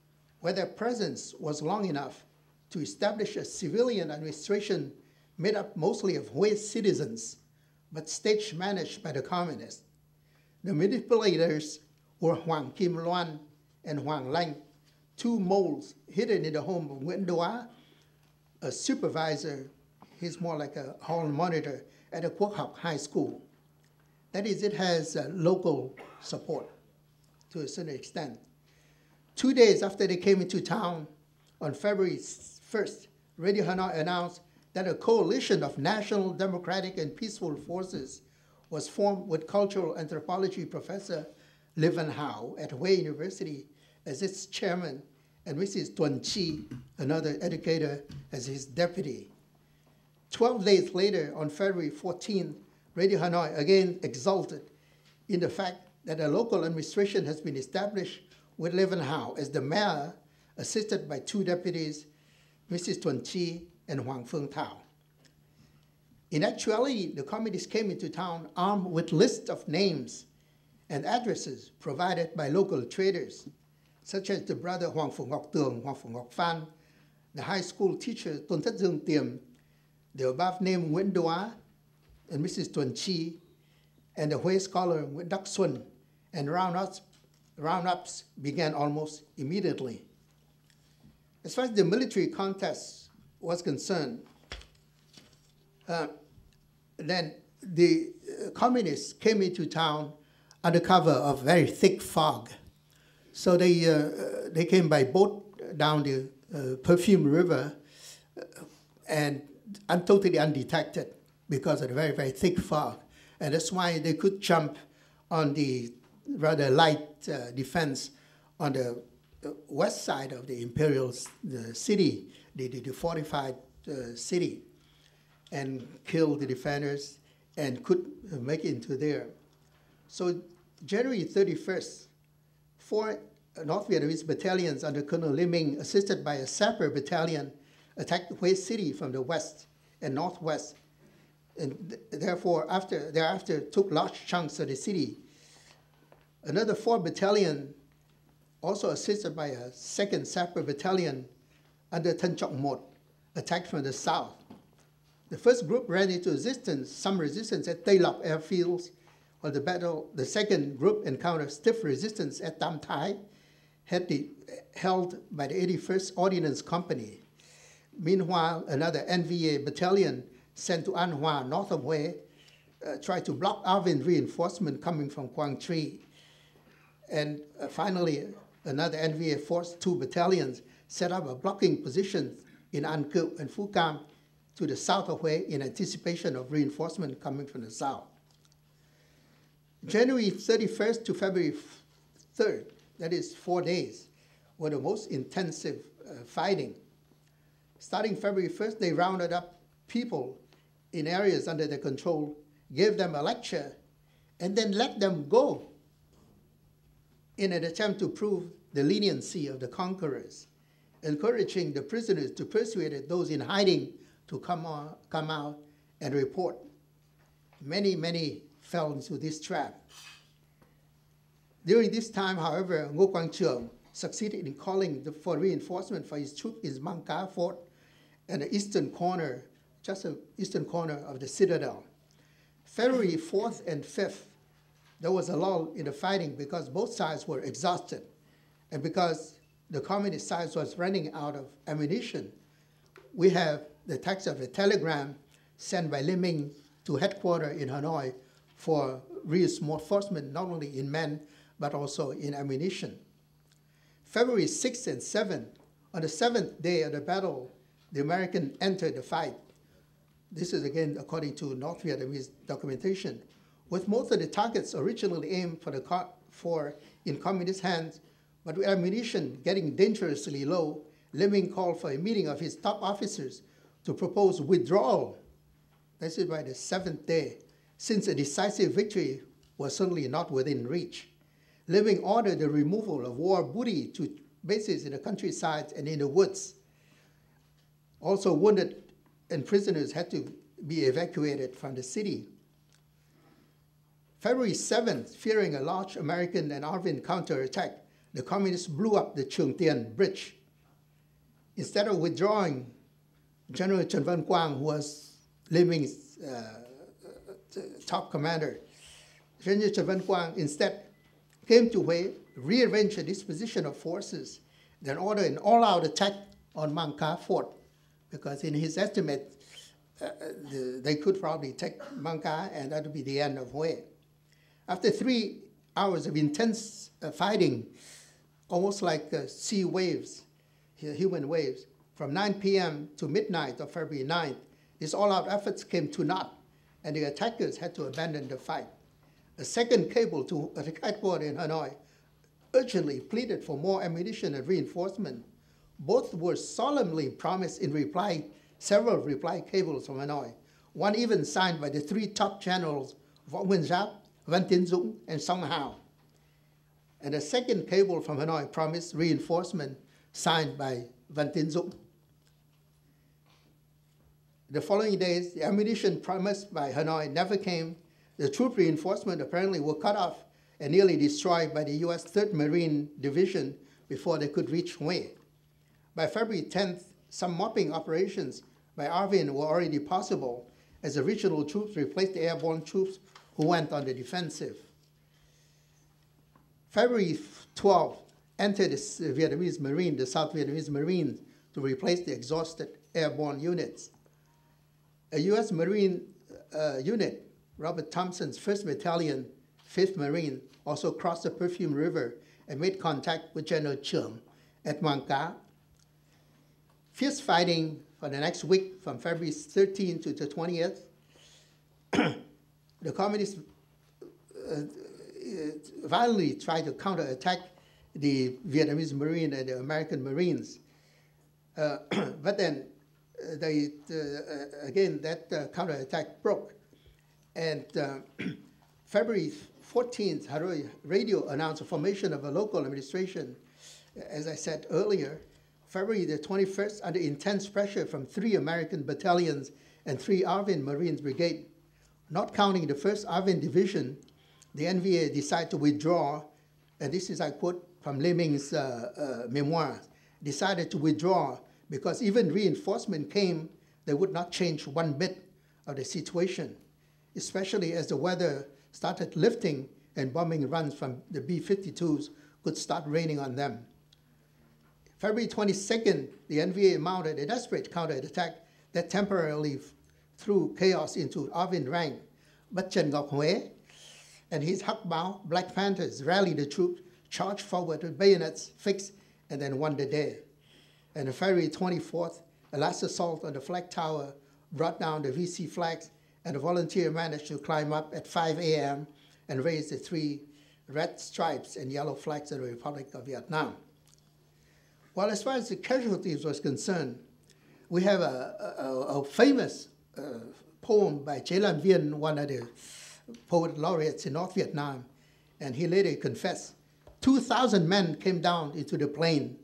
where their presence was long enough to establish a civilian administration made up mostly of Hue citizens, but stage managed by the communists. The manipulators were Hoàng Kim Loan and Hoàng Lanh, 2 moles hidden in the home of Nguyễn Đoá, a supervisor, he's more like a hall monitor at a Quốc học high school. That is, it has local support to a certain extent. 2 days after they came into town, on February 1st, Radio Hanoi announced that a coalition of national democratic and peaceful forces was formed with cultural anthropology professor Le Van Hao at Hue University as its chairman, and Mrs. Tuan Chi, another educator, as his deputy. 12 days later, on February 14th, Radio Hanoi again exulted in the fact that a local administration has been established with Le Van Hao as the mayor, assisted by 2 deputies, Mrs. Tuan Chi and Hoàng Phương Thao. In actuality, the communists came into town armed with lists of names and addresses provided by local traders, such as the brother Hoàng Phụ Ngọc Tường, Hoàng Phụ Ngọc Phan, the high school teacher Tôn Thất Dương Tiềm, the above named Nguyễn Đoá and Mrs. Tuan Chi, and the Hue scholar Nguyễn Đắc Xuân, and roundups began almost immediately. As far as the military contest was concerned, then the communists came into town under cover of very thick fog. So they came by boat down the Perfume River and totally undetected because of the very, very thick fog. And that's why they could jump on the rather light defense on the west side of the imperial city, the fortified city, and kill the defenders and could make it into there. So January 31st, 4 North Vietnamese battalions under Colonel Liming, assisted by a sapper battalion, attacked Hue City from the west and northwest, and therefore thereafter took large chunks of the city. Another 4 battalion, also assisted by a 2nd sapper battalion under Thân Trọng Một, attacked from the south. The first group ran into some resistance at Tây Lộc airfields, while the second group encountered stiff resistance at Tam Thai, held by the 81st Ordnance Company. Meanwhile, another NVA battalion sent to An Hoa, north of Hue, tried to block ARVN reinforcement coming from Quang Tri. And finally, another NVA force, 2 battalions, set up a blocking position in An Cựu and Phu Cam to the south of Hue in anticipation of reinforcement coming from the south. January 31st to February 3rd, that is 4 days, were the most intensive fighting. Starting February 1st, they rounded up people in areas under their control, gave them a lecture, and then let them go in an attempt to prove the leniency of the conquerors, encouraging the prisoners to persuade those in hiding to come out and report. Many, many fell into this trap. During this time, however, Ngô Quang Trường succeeded in calling for reinforcement for his troops in Mang Cá Fort and the eastern corner, just the eastern corner of the citadel. February 4th and 5th, there was a lull in the fighting because both sides were exhausted and because the communist side was running out of ammunition. We have the text of a telegram sent by Liming to headquarters in Hanoi for reinforcement not only in men but also in ammunition. February 6th and 7th, on the 7th day of the battle, the Americans entered the fight. This is again according to North Vietnamese documentation, with most of the targets originally aimed in communist hands, but with ammunition getting dangerously low, Liming called for a meeting of his top officers to propose withdrawal. This is by the 7th day, since a decisive victory was certainly not within reach. Liming ordered the removal of war booty to bases in the countryside and in the woods. Also, wounded and prisoners had to be evacuated from the city. February 7th, fearing a large American and ARVN counterattack, the communists blew up the Trường Tiền Bridge. Instead of withdrawing, General Trần Văn Quang, who was Liming's top commander, General Trần Văn Quang instead came to Hue, rearranged the disposition of forces, then ordered an all-out attack on Mang Cá Fort, because in his estimate, they could probably take Mang Cá and that would be the end of Hue. After 3 hours of intense fighting, almost like sea waves, human waves. From 9 p.m. to midnight of February 9th, these all-out efforts came to naught, and the attackers had to abandon the fight. A second cable to the headquarters in Hanoi urgently pleaded for more ammunition and reinforcement. Both were solemnly promised in reply, several reply cables from Hanoi, one even signed by the three top generals, Võ Nguyên Giáp, Văn Tiến Dũng, and Song Hao. And a second cable from Hanoi promised reinforcement, signed by Văn Tiến Dũng. The following days, the ammunition promised by Hanoi never came. The troop reinforcement apparently were cut off and nearly destroyed by the U.S. 3rd Marine Division before they could reach Hue. By February 10th, some mopping operations by ARVN were already possible as the regional troops replaced the airborne troops who went on the defensive. February 12th, entered the Vietnamese Marine, the South Vietnamese Marines, to replace the exhausted airborne units. A U.S. Marine unit, Robert Thompson's 1st Battalion, 5th Marine, also crossed the Perfume River and made contact with General Trường at Mang Cá. Fierce fighting for the next week, from February 13th to the 20th, the communists violently tried to counterattack the Vietnamese Marine and the American Marines. But then, again, that counterattack broke. And February 14th, Hanoi Radio announced the formation of a local administration. As I said earlier, February the 21st, under intense pressure from 3 American battalions and 3 ARVN Marines Brigade, not counting the 1st ARVN Division, the NVA decided to withdraw, and this is, I quote from Lê Ming's memoirs, decided to withdraw because even reinforcement came, they would not change one bit of the situation, especially as the weather started lifting and bombing runs from the B-52s could start raining on them. February 22nd, the NVA mounted a desperate counterattack that temporarily threw chaos into ARVN rank. But Trần Ngọc Huế and his Hắc Báo Black Panthers rallied the troops, charged forward with bayonets fixed, and then won the day. And on February 24th, a last assault on the flag tower brought down the VC flags, and the volunteer managed to climb up at 5 a.m. and raise the 3 red stripes and yellow flags of the Republic of Vietnam. Well, as far as the casualties was concerned, we have a famous poem by Chế Lan Viên, one of the poet laureates in North Vietnam, and he later confessed, 2,000 men came down into the plain,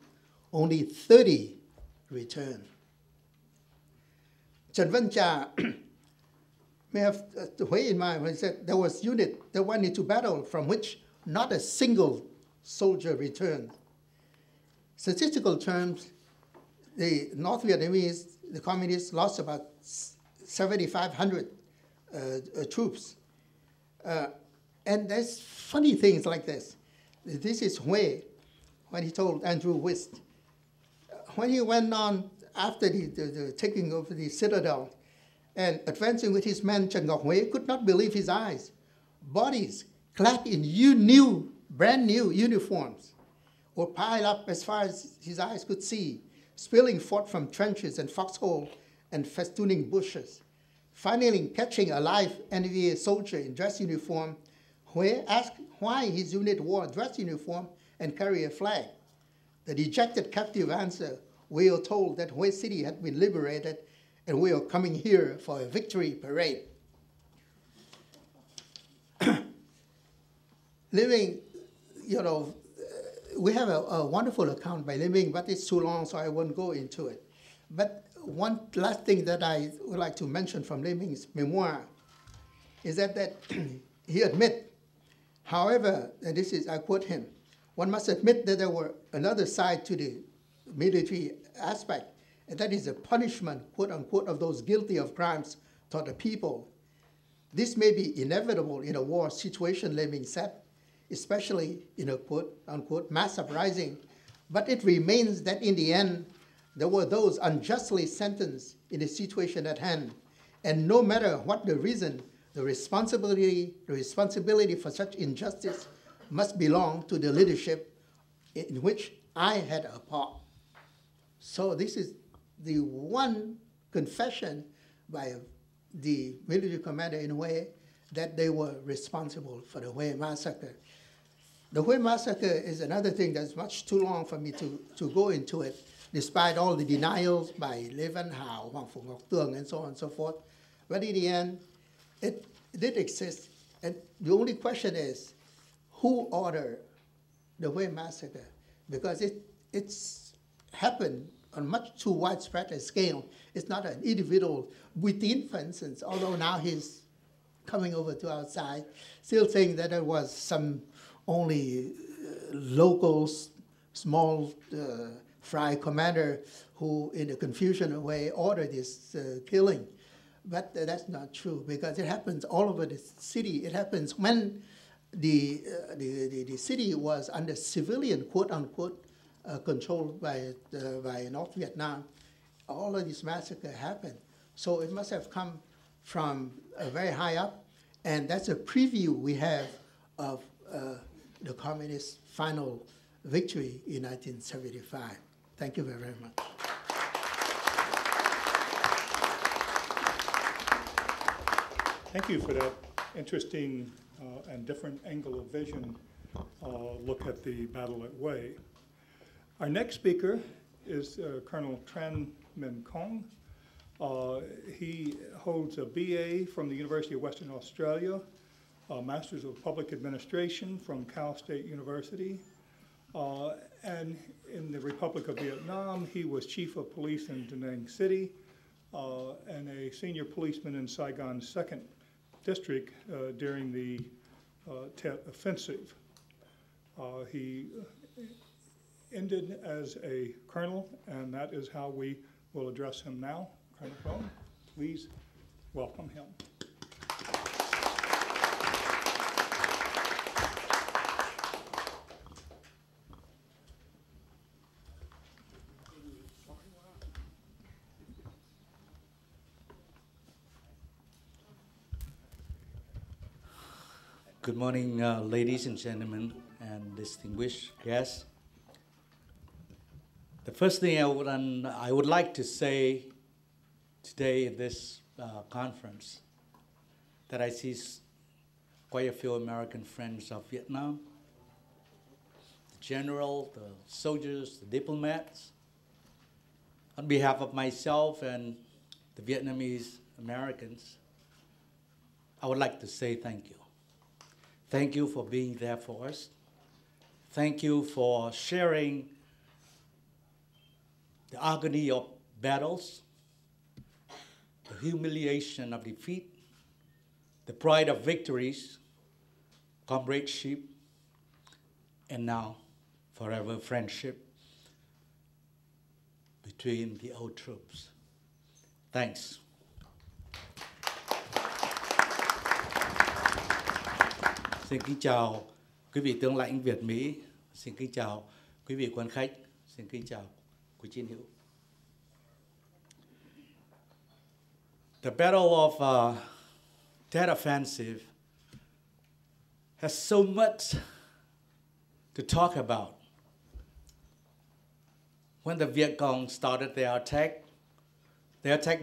only 30 returned. Trần Văn Trà may have the way in mind when he said there was unit that went into battle from which not a single soldier returned. Statistical terms, the North Vietnamese, the communists, lost about 7,500 troops. And there's funny things like this. This is Hue, when he told Andrew Wist. When he went on after the taking over the citadel and advancing with his men, Trần Ngọc Huế could not believe his eyes. Bodies clad in brand new uniforms were piled up as far as his eyes could see, spilling forth from trenches and foxholes and festooning bushes. Finally, catching a live NVA soldier in dress uniform, Hue asked why his unit wore a dress uniform and carried a flag. The dejected captive answered, "We are told that Hue City had been liberated and we are coming here for a victory parade." Living, we have a wonderful account by Living, but it's too long, so I won't go into it. But one last thing that I would like to mention from Living's memoir is that he admits, however, and this is, I quote him, "One must admit that there were another side to the military aspect, and that is the punishment, quote unquote, of those guilty of crimes toward the people. This may be inevitable in a war situation," Living said, "especially in a quote unquote mass uprising, but it remains that in the end, there were those unjustly sentenced in the situation at hand, and no matter what the reason, the responsibility for such injustice must belong to the leadership in which I had a part. So this is the one confession by the military commander in Hue that they were responsible for the Hue massacre. The Hue massacre is another thing that's much too long for me to go into it, despite all the denials by Lê Văn Hảo, Hoàng Phủ Ngọc Tường, and so on and so forth. But in the end, it did exist. And the only question is, who ordered the Hue massacre? Because it's happened on much too widespread a scale. It's not an individual within, for instance, although now he's coming over to our side, still saying that there was some only local, small fry commander who, in a confusion way, ordered this killing. But that's not true, because it happens all over the city. It happens when the city was under civilian, quote-unquote, controlled by North Vietnam. All of this massacre happened. So it must have come from very high up, and that's a preview we have of the communist final victory in 1975. Thank you very, very much. Thank you for that interesting and different angle of vision look at the battle at Hue. Our next speaker is Colonel Tran Min Kong. He holds a BA from the University of Western Australia, a Master's of Public Administration from Cal State University, and in the Republic of Vietnam, he was Chief of Police in Da Nang City and a senior policeman in Saigon's 2nd District during the Tet Offensive. He ended as a colonel, and that is how we will address him now. Colonel Kong, please welcome him. Good morning, ladies and gentlemen, and distinguished guests. The first thing I would like to say today at this conference, that I see quite a few American friends of Vietnam, the general, the soldiers, the diplomats. On behalf of myself and the Vietnamese Americans, I would like to say thank you. Thank you for being there for us. Thank you for sharing the agony of battles, the humiliation of defeat, the pride of victories, comradeship, and now forever friendship between the old troops. Thanks. Xin kính chào quý vị tướng lãnh Việt Mỹ, xin kính chào quý vị quan khách, xin kính chào quý chiến hữu. The Battle of Tet Offensive has so much to talk about. When the Viet Cong started their attack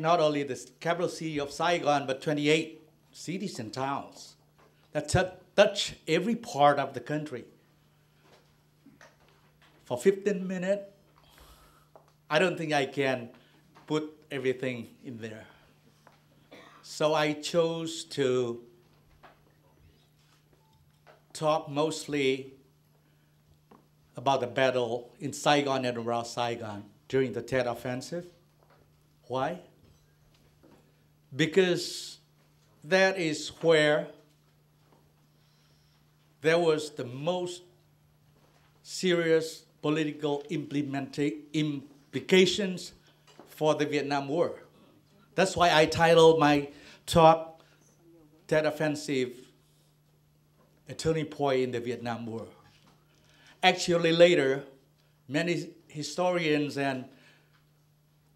not only the capital city of Saigon, but 28 cities and towns that touch every part of the country. For 15 minutes, I don't think I can put everything in there. So I chose to talk mostly about the battle in Saigon and around Saigon during the Tet Offensive. Why? Because that is where there was the most serious political implications for the Vietnam War. That's why I titled my talk, Tet Offensive, a turning point in the Vietnam War. Actually, later, many historians and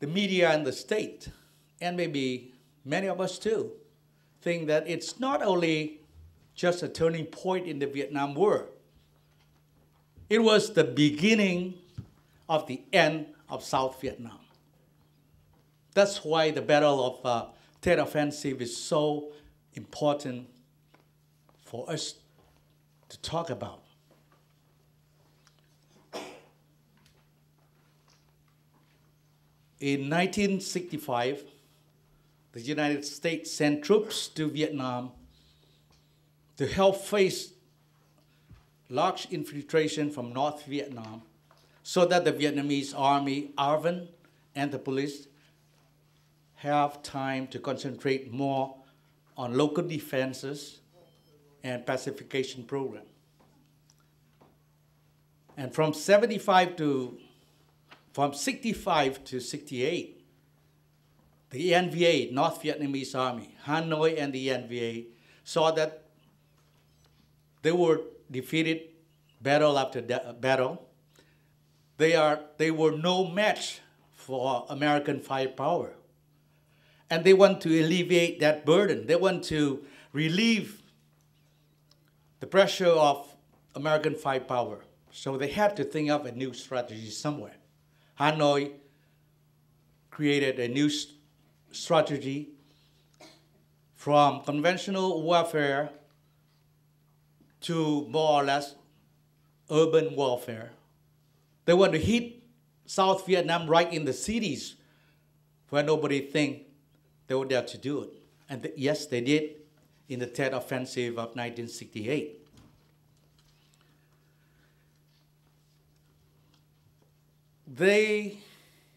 the media and the state, and maybe many of us too, think that it's not only just a turning point in the Vietnam War. It was the beginning of the end of South Vietnam. That's why the Battle of Tet Offensive is so important for us to talk about. In 1965, the United States sent troops to Vietnam to help face large infiltration from North Vietnam so that the Vietnamese army, ARVN, and the police have time to concentrate more on local defenses and pacification program. And from 65 to 68, the NVA, North Vietnamese Army, Hanoi and the NVA, saw that they were defeated battle after battle. They were no match for American firepower. And they want to alleviate that burden. They want to relieve the pressure of American firepower. So they had to think of a new strategy somewhere. Hanoi created a new strategy from conventional warfare to more or less urban warfare. They want to hit South Vietnam right in the cities where nobody think they would dare to do it. And yes, they did in the Tet Offensive of 1968.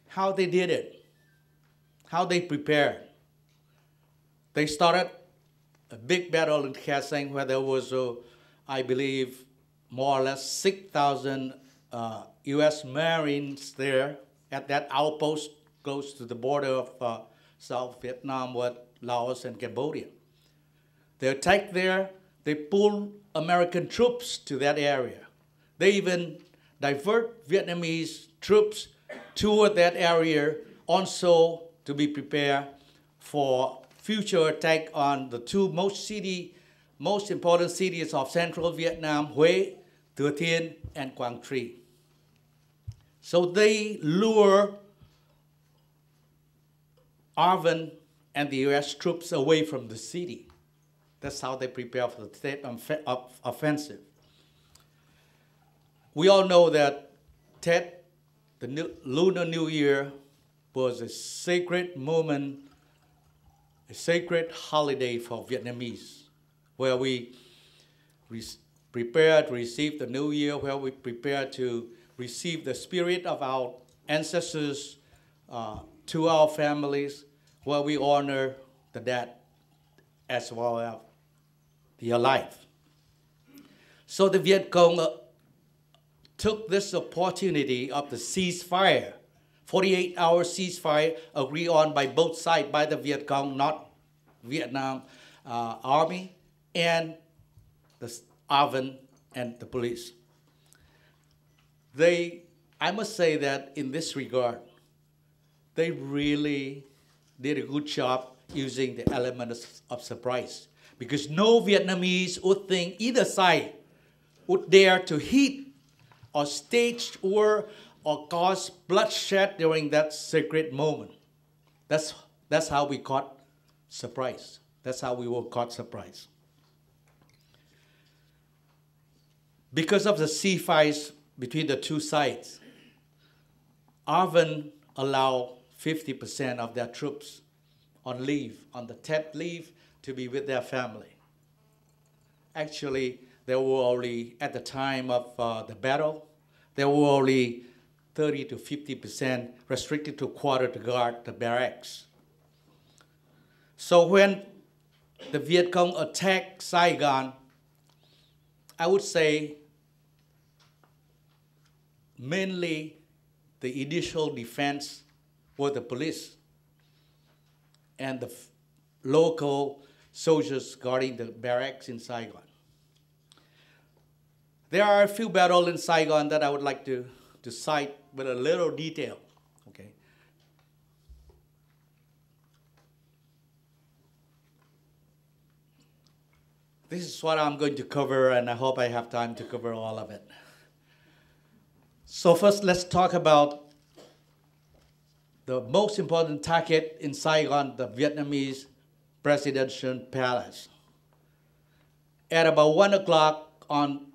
How they did it, how they prepared. They started a big battle in Khe Sanh where there was, I believe, more or less 6,000 U.S. Marines there at that outpost close to the border of South Vietnam with Laos and Cambodia. They attacked there. They pulled American troops to that area. They even divert Vietnamese troops toward that area also to be prepared for future attack on the two most important cities of central Vietnam, Hue, Thừa Thiên, and Quang Tri. So they lure ARVN and the U.S. troops away from the city. That's how they prepare for the Tet Offensive. We all know that Tet, the Lunar New Year, was a sacred moment, a sacred holiday for Vietnamese, where we prepare to receive the New Year, where we prepare to receive the spirit of our ancestors to our families, where we honor the dead as well as the alive. So the Viet Cong took this opportunity of the ceasefire, 48-hour ceasefire agreed on by both sides, by the Viet Cong, North Vietnam Army, and the ARVN and the police. I must say that in this regard, they really did a good job using the element of surprise, because no Vietnamese would think either side would dare to hit or stage war or cause bloodshed during that sacred moment. That's how we caught surprise. That's how we were caught surprise. Because of the ceasefires between the two sides, ARVN allowed 50% of their troops on leave, on the Tet leave, to be with their family. Actually, there were only, at the time of the battle, there were only 30 to 50% restricted to quarter to guard the barracks. So when the Viet Cong attacked Saigon, I would say mainly the initial defense were the police and the local soldiers guarding the barracks in Saigon. There are a few battles in Saigon that I would like to cite with a little detail. Okay. This is what I'm going to cover, and I hope I have time to cover all of it. So first, let's talk about the most important target in Saigon, the Vietnamese presidential palace. At about 1 o'clock on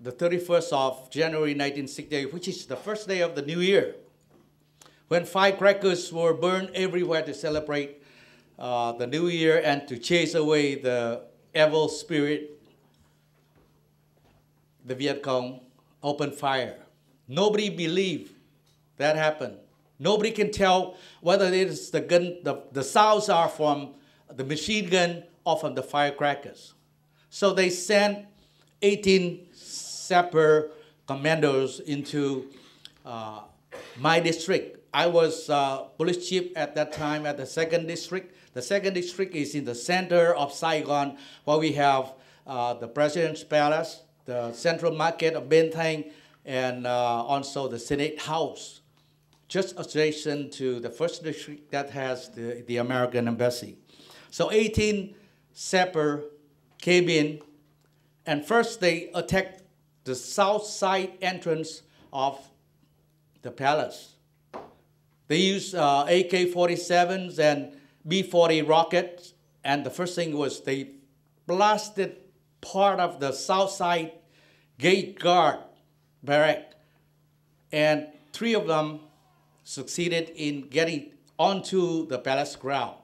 the 31st of January 1968, which is the first day of the new year, when firecrackers were burned everywhere to celebrate the new year and to chase away the evil spirit, the Viet Cong opened fire. Nobody believed that happened. Nobody can tell whether it is the gun, the sounds are from the machine gun or from the firecrackers. So they sent 18 sapper commandos into my district. I was police chief at that time at the 2nd district. The 2nd district is in the center of Saigon, where we have the President's Palace, the Central Market of Ben Thanh, and also the Senate House, just adjacent to the 1st district that has the American Embassy. So 18 sapper came in, and first they attacked the south side entrance of the palace. They used AK-47s and B-40 rockets, and the first thing was they blasted part of the south side gate guard barrack, and 3 of them succeeded in getting onto the palace ground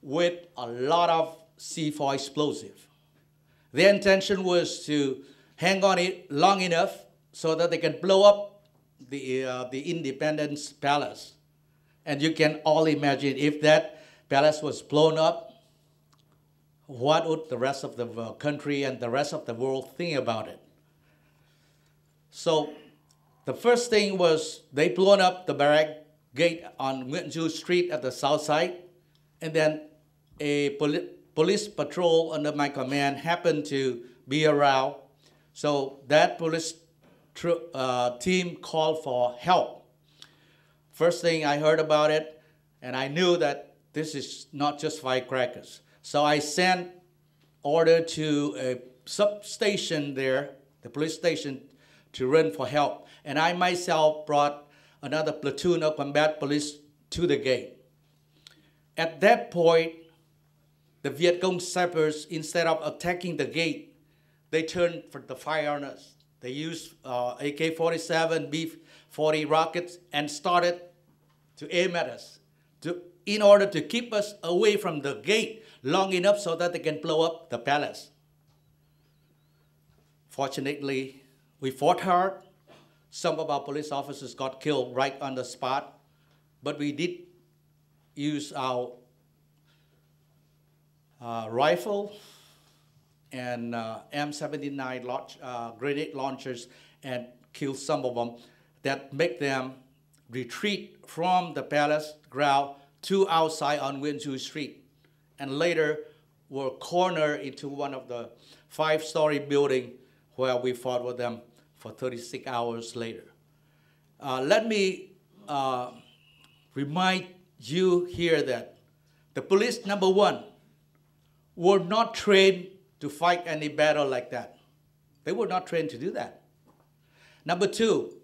with a lot of C4 explosive. Their intention was to hang on it long enough so that they can blow up the Independence Palace. And you can all imagine if that palace was blown up, what would the rest of the country and the rest of the world think about it? So the first thing was they blown up the barrack gate on Nguyễn Du Street at the south side, and then a police patrol under my command happened to be around. So that police team called for help. First thing I heard about it, and I knew that this is not just firecrackers. So I sent order to a substation there, the police station, to run for help. And I myself brought another platoon of combat police to the gate. At that point, the Viet Cong sappers, instead of attacking the gate, they turned for the fire on us. They used AK-47, B-40 rockets and started to aim at us in order to keep us away from the gate long enough so that they can blow up the palace. Fortunately, we fought hard. Some of our police officers got killed right on the spot, but we did use our rifle and M79 grenade launchers and kill some of them that make them retreat from the palace ground to outside on Nguyễn Du Street, and later were cornered into one of the 5-story building where we fought with them for 36 hours later. Let me remind you here that the police, number one, were not trained to fight any battle like that. They were not trained to do that. Number two,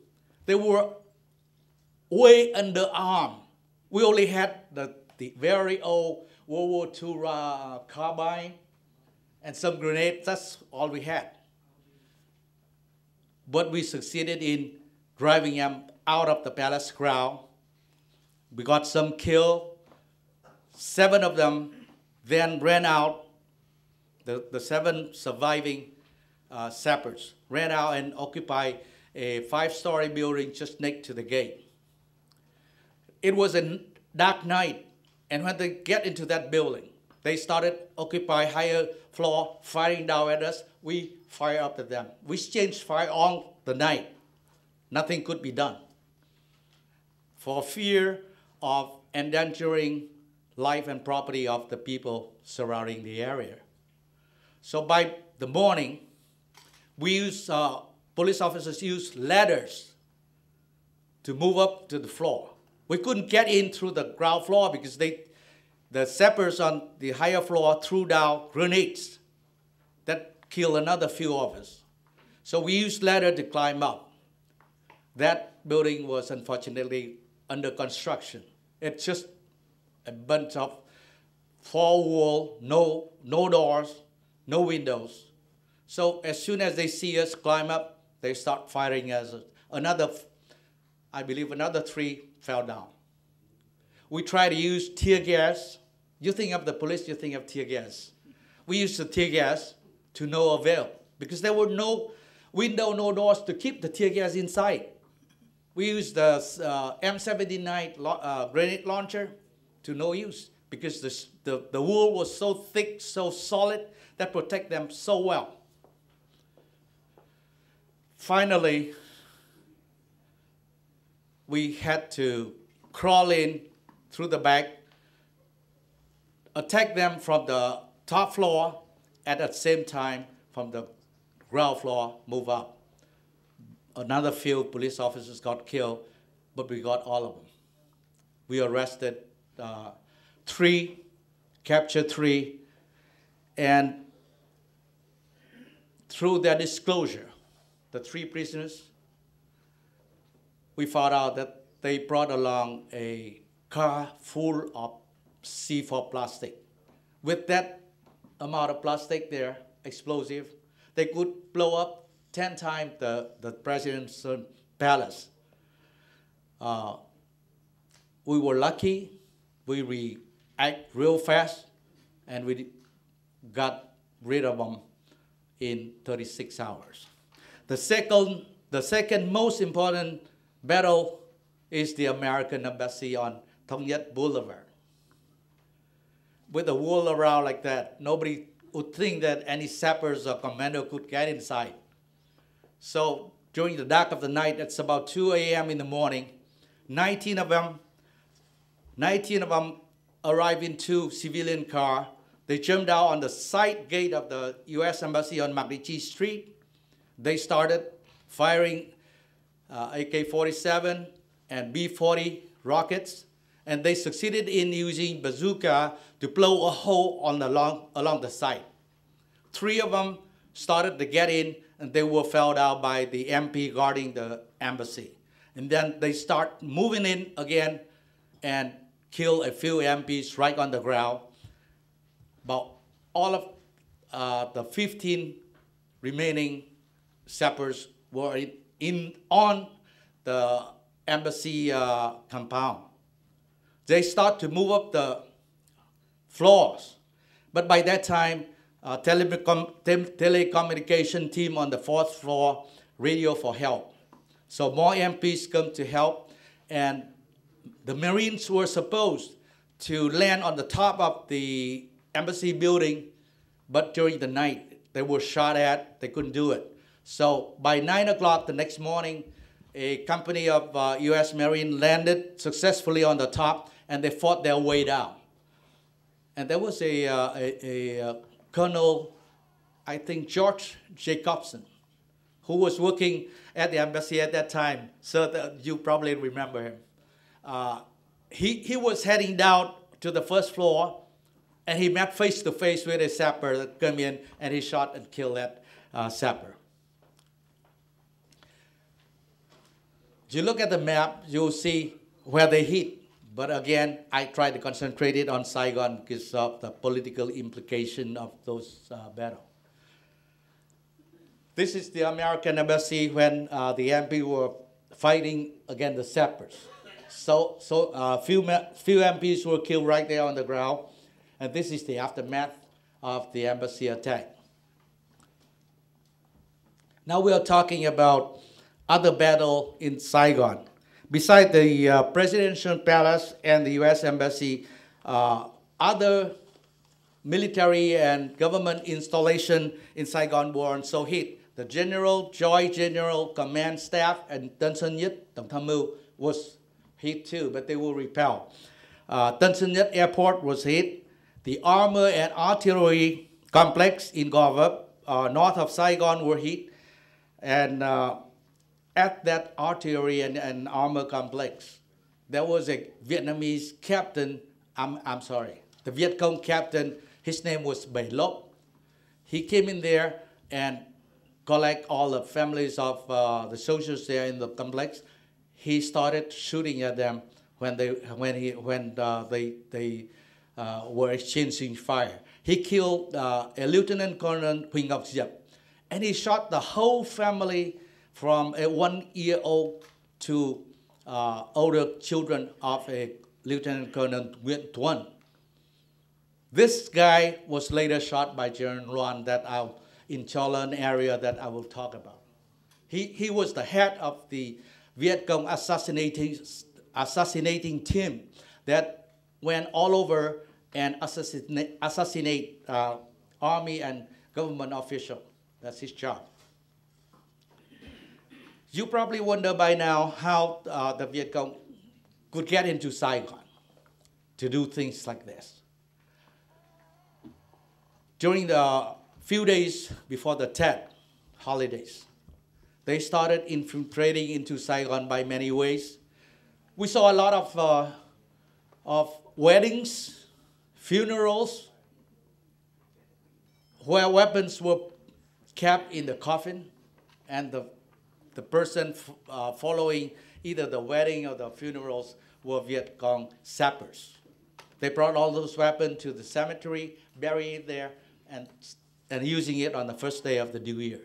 they were way underarmed. We only had the very old World War II carbine and some grenades. That's all we had. But we succeeded in driving them out of the palace ground. We got some killed. 7 of them then ran out. The 7 surviving sappers ran out and occupied a 5-story building just next to the gate. It was a dark night, and when they get into that building, they started occupy higher floor, firing down at us. We fire up at them. We exchanged fire all the night. Nothing could be done for fear of endangering life and property of the people surrounding the area. So by the morning, police officers used ladders to move up to the floor. We couldn't get in through the ground floor because the sappers on the higher floor threw down grenades that killed another few of us. So we used ladder to climb up. That building was unfortunately under construction. It's just a bunch of four wall, no doors, no windows. So as soon as they see us climb up, they start firing as I believe another 3 fell down. We try to use tear gas. You think of the police, you think of tear gas. We used the tear gas to no avail because there were no window, no doors to keep the tear gas inside. We used the M79 grenade launcher to no use because the wool was so thick, so solid, that protect them so well. Finally, we had to crawl in through the back, attack them from the top floor, at the same time from the ground floor move up. Another few police officers got killed, but we got all of them. We arrested 3, captured 3, and through their disclosure, the 3 prisoners, we found out that they brought along a car full of C4 plastic. With that amount of plastic there, explosive, they could blow up 10 times the president's palace. We were lucky. We react real fast, and we got rid of them in 36 hours. The second most important battle is the American embassy on Thống Nhất Boulevard. With the wall around like that, nobody would think that any sappers or commando could get inside. So during the dark of the night, it's about 2 a.m. in the morning, 19 of them arrived in 2 civilian cars. They jumped out on the side gate of the U.S. Embassy on McRitchie Street. They started firing AK-47 and B-40 rockets, and they succeeded in using bazooka to blow a hole along the side. 3 of them started to get in, and they were felled out by the MP guarding the embassy. And then they start moving in again and kill a few MPs right on the ground. But all of the 15 remaining sappers were on the embassy compound. They start to move up the floors. But by that time, telecommunication team on the 4th floor radio for help. So more MPs come to help, and the Marines were supposed to land on the top of the embassy building, but during the night, they were shot at, they couldn't do it. So by 9 o'clock the next morning, a company of U.S. Marine landed successfully on the top, and they fought their way down. And there was a Colonel, I think George Jacobson, who was working at the embassy at that time, so you probably remember him. He was heading down to the 1st floor, and he met face to face with a sapper that came in, and he shot and killed that sapper. If you look at the map, you'll see where they hit. But again, I try to concentrate it on Saigon because of the political implication of those battles. This is the American embassy when the MP were fighting against the sappers. So few MPs were killed right there on the ground, and this is the aftermath of the embassy attack. Now we are talking about other battle in Saigon. Besides the presidential palace and the U.S. embassy, other military and government installation in Saigon were also hit. The Joint General Command Staff and Tân Sơn Nhất, Tổng tham mưu, was hit too, but they were repelled. Tân Sơn Nhất Airport was hit. The armor and artillery complex in Gò Vấp, north of Saigon, were hit. And at that artillery and armor complex, there was a Vietnamese captain, the Viet Cong captain, his name was Bai Lop. He came in there and collect all the families of the soldiers there in the complex. he started shooting at them when they were exchanging fire. He killed a Lieutenant Colonel Huỳnh Ngọc Diệp, and he shot the whole family from a 1-year-old to older children of a Lieutenant Colonel Nguyễn Tuấn. This guy was later shot by General Loan in Cholon area that I will talk about. He was the head of the Viet Cong assassinating team that went all over and assassinate army and government officials. That's his job. You probably wonder by now how the Viet Cong could get into Saigon to do things like this. During the few days before the Tet holidays, they started infiltrating into Saigon by many ways. We saw a lot of weddings, funerals, where weapons were kept in the coffin, and the person following either the wedding or the funerals were Viet Cong sappers. They brought all those weapons to the cemetery, buried it there, and using it on the first day of the new year.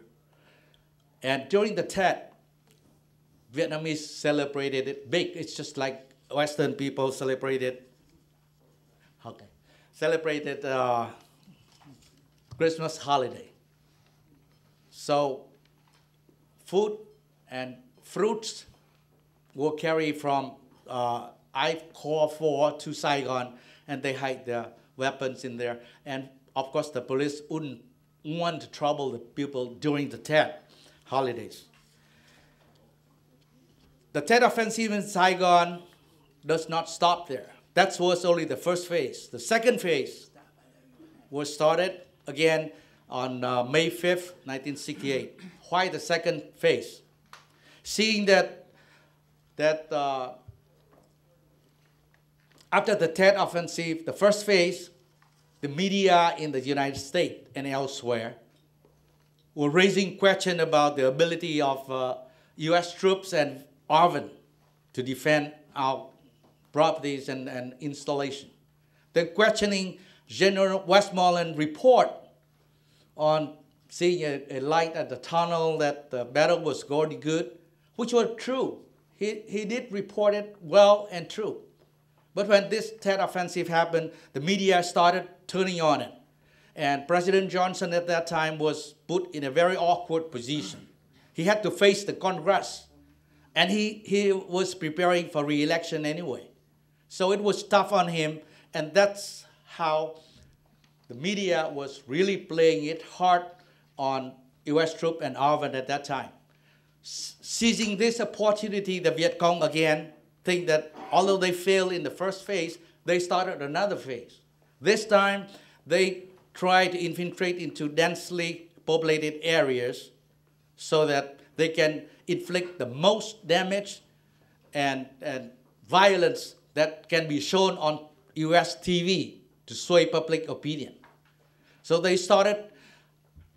And during the Tet, Vietnamese celebrated it big. It's just like Western people celebrated Christmas holiday. So food and fruits were carried from I Corps 4 to Saigon, and they hide their weapons in there. And of course, the police wouldn't want to trouble the people during the Tet holidays. The Tet offensive in Saigon does not stop there. That was only the first phase. The second phase was started again on May 5th, 1968. Why the second phase? Seeing that after the Tet offensive, the first phase, the media in the United States and elsewhere were raising questions about the ability of U.S. troops and ARVN to defend our properties and installation. Then questioning General Westmoreland's report on seeing a light at the tunnel that the battle was going good, which was true. He did report it well and true. But when this Tet offensive happened, the media started turning on it. And President Johnson at that time was put in a very awkward position. He had to face the Congress. And he was preparing for re-election anyway. So it was tough on him, and that's how the media was really playing it hard on U.S. troops and ARVN at that time. Seizing this opportunity, the Viet Cong again think that although they failed in the first phase, they started another phase. This time, they tried to infiltrate into densely populated areas so that they can inflict the most damage and violence that can be shown on U.S. TV to sway public opinion. So they started,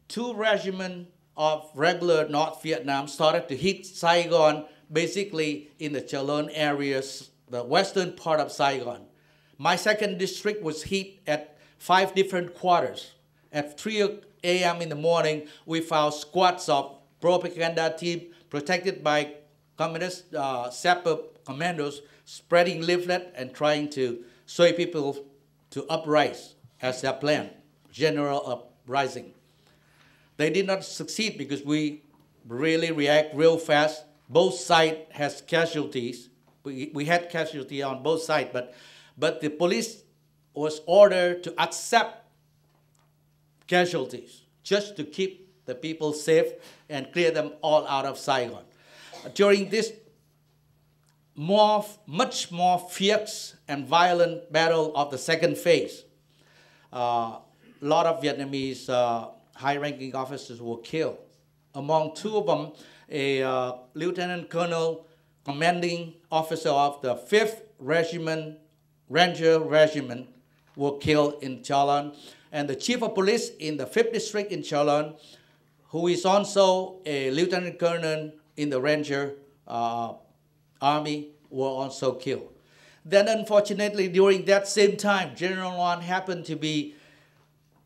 2 regiments of regular North Vietnam started to hit Saigon, basically in the Cholon areas, the western part of Saigon. My 2nd district was hit at 5 different quarters. At 3 a.m. in the morning, we found squads of propaganda team protected by communist sapper commandos spreading leaflet and trying to sway people to uprise as their plan, general uprising. They did not succeed because we really react real fast. Both sides has casualties. We had casualty on both sides, but the police was ordered to accept casualties just to keep the people safe and clear them all out of Saigon. During this much more fierce and violent battle of the 2nd phase, a lot of Vietnamese high-ranking officers were killed. Among 2 of them, a Lieutenant Colonel, commanding officer of the 5th Regiment, Ranger Regiment, were killed in Cholon. And the chief of police in the 5th District in Cholon, who is also a Lieutenant Colonel in the Ranger Army were also killed. Then unfortunately, during that same time, General Luan happened to be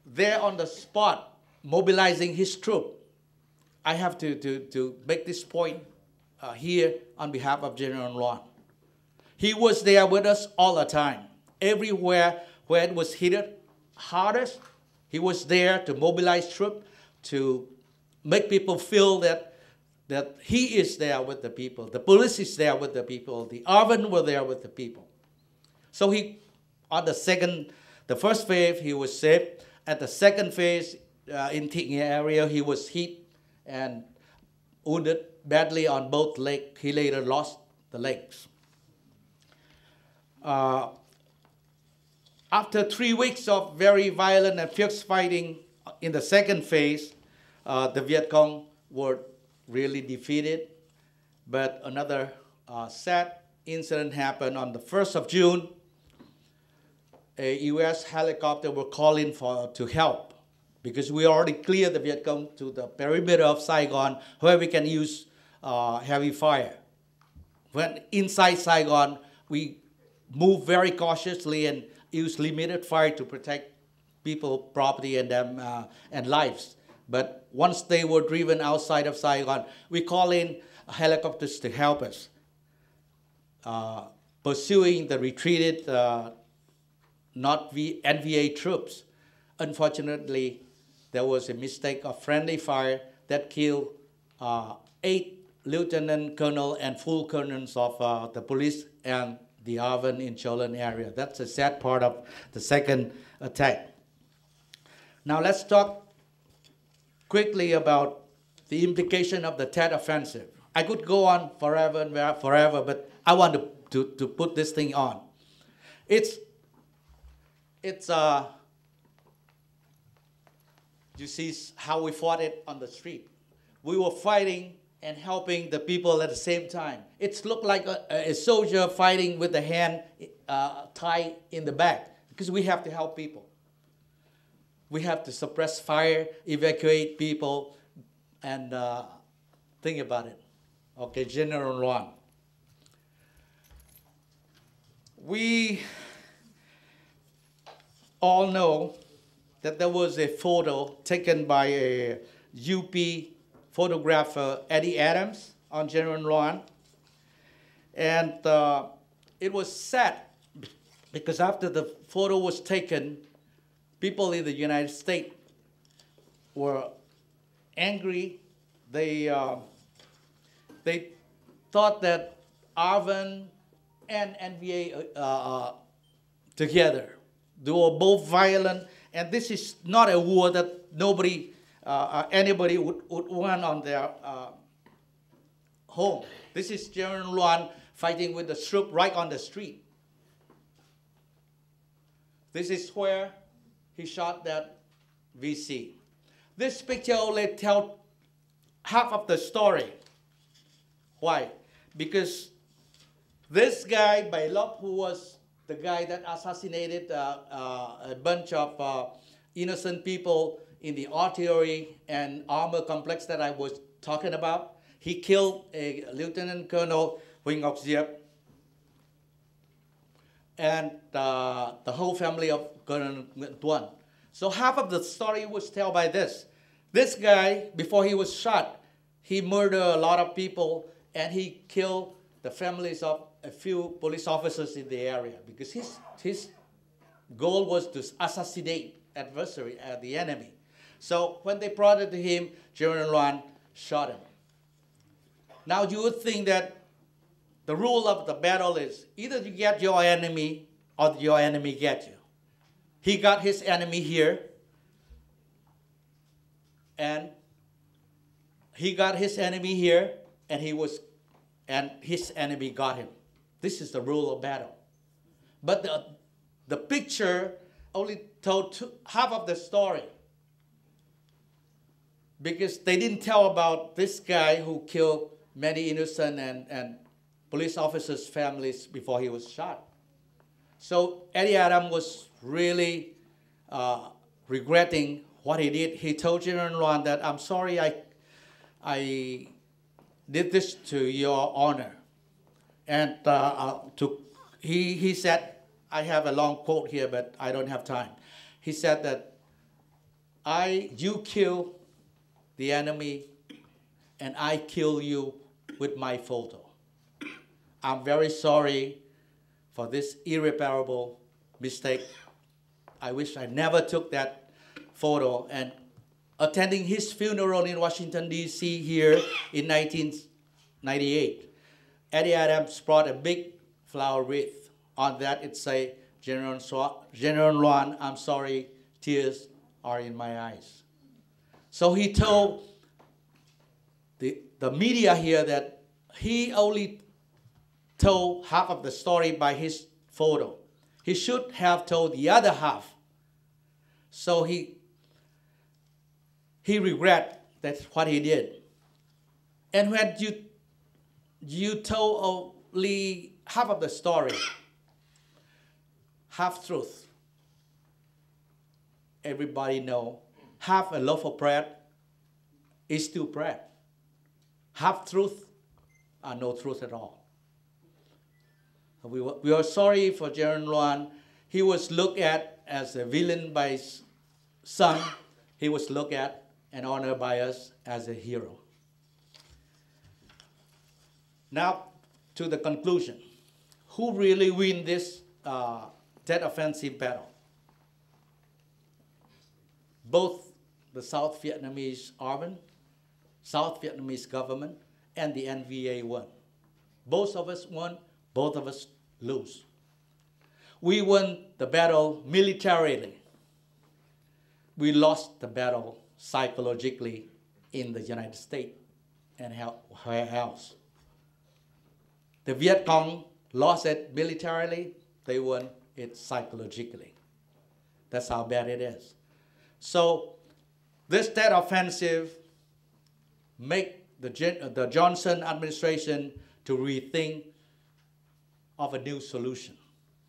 there on the spot, mobilizing his troop. I have to make this point here on behalf of General Luan. He was there with us all the time. Everywhere where it was hit hardest, he was there to mobilize troops, to make people feel that he is there with the people. The police is there with the people. The army were there with the people. So he, on the first phase, he was saved. At the second phase, in Tet area, he was hit and wounded badly on both legs. He later lost the legs. After 3 weeks of very violent and fierce fighting in the second phase, the Viet Cong were really defeated. But another sad incident happened on the 1st of June. A U.S. helicopter were calling to help because we already cleared the Viet Cong to the perimeter of Saigon where we can use heavy fire. When inside Saigon, we move very cautiously and use limited fire to protect people, property, and them and lives. But once they were driven outside of Saigon, we call in helicopters to help us. Pursuing the retreated NVA troops. Unfortunately, there was a mistake of friendly fire that killed 8 lieutenant colonel and full colonels of the police and the Arvin in Cholan area. That's a sad part of the second attack. Now let's talk quickly about the implication of the Tet offensive. I could go on forever and forever, but I want to put this thing on. You see how we fought it on the street. We were fighting and helping the people at the same time. It looked like a soldier fighting with the hand tied in the back because we have to help people. We have to suppress fire, evacuate people, and think about it. Okay, General Luan. We all know that there was a photo taken by a UP photographer, Eddie Adams, on General Luan. And it was sad because after the photo was taken, people in the United States were angry. They thought that Arvin and NVA together. They were both violent, and this is not a war that anybody would want on their home. This is General Luan fighting with the troop right on the street. This is where he shot that VC. This picture only tells half of the story. Why? Because this guy, Bailop, who was the guy that assassinated a bunch of innocent people in the artillery and armor complex that I was talking about, he killed a Lieutenant Colonel Huỳnh Ngọc Diep and the whole family of Colonel Nguyễn Tuân. So half of the story was told by this. This guy, before he was shot, he murdered a lot of people and he killed the families of a few police officers in the area because his goal was to assassinate the enemy. So when they brought it to him, General Luan shot him. Now you would think that the rule of the battle is either you get your enemy or your enemy gets you. He got his enemy here, and he got his enemy here, and his enemy got him. This is the rule of battle. But the picture only told half of the story because they didn't tell about this guy who killed many innocent and police officers' families before he was shot. So Eddie Adams was really regretting what he did. He told General Luan that, I'm sorry I did this to your honor. And he said, I have a long quote here, but I don't have time. He said that you kill the enemy and I kill you with my photo. I'm very sorry for this irreparable mistake. I wish I never took that photo. And attending his funeral in Washington, D.C. here in 1998, Eddie Adams brought a big flower wreath. On that it say, General Luan, I'm sorry, tears are in my eyes. So he told the media here that he only told half of the story by his photo. He should have told the other half. So he regret that's what he did. And when you told only half of the story, half truth, everybody know half a loaf of bread is still bread. Half truth or no truth at all. We are sorry for General Luan. He was looked at as a villain by some. He was looked at and honored by us as a hero. Now to the conclusion. Who really win this Tet Offensive battle? Both the South Vietnamese army, South Vietnamese government, and the NVA won. Both of us won, both of us lose. We won the battle militarily. We lost the battle psychologically in the United States and where else. The Viet Cong lost it militarily, they won it psychologically. That's how bad it is. So this Tet Offensive make the Johnson administration to rethink of a new solution.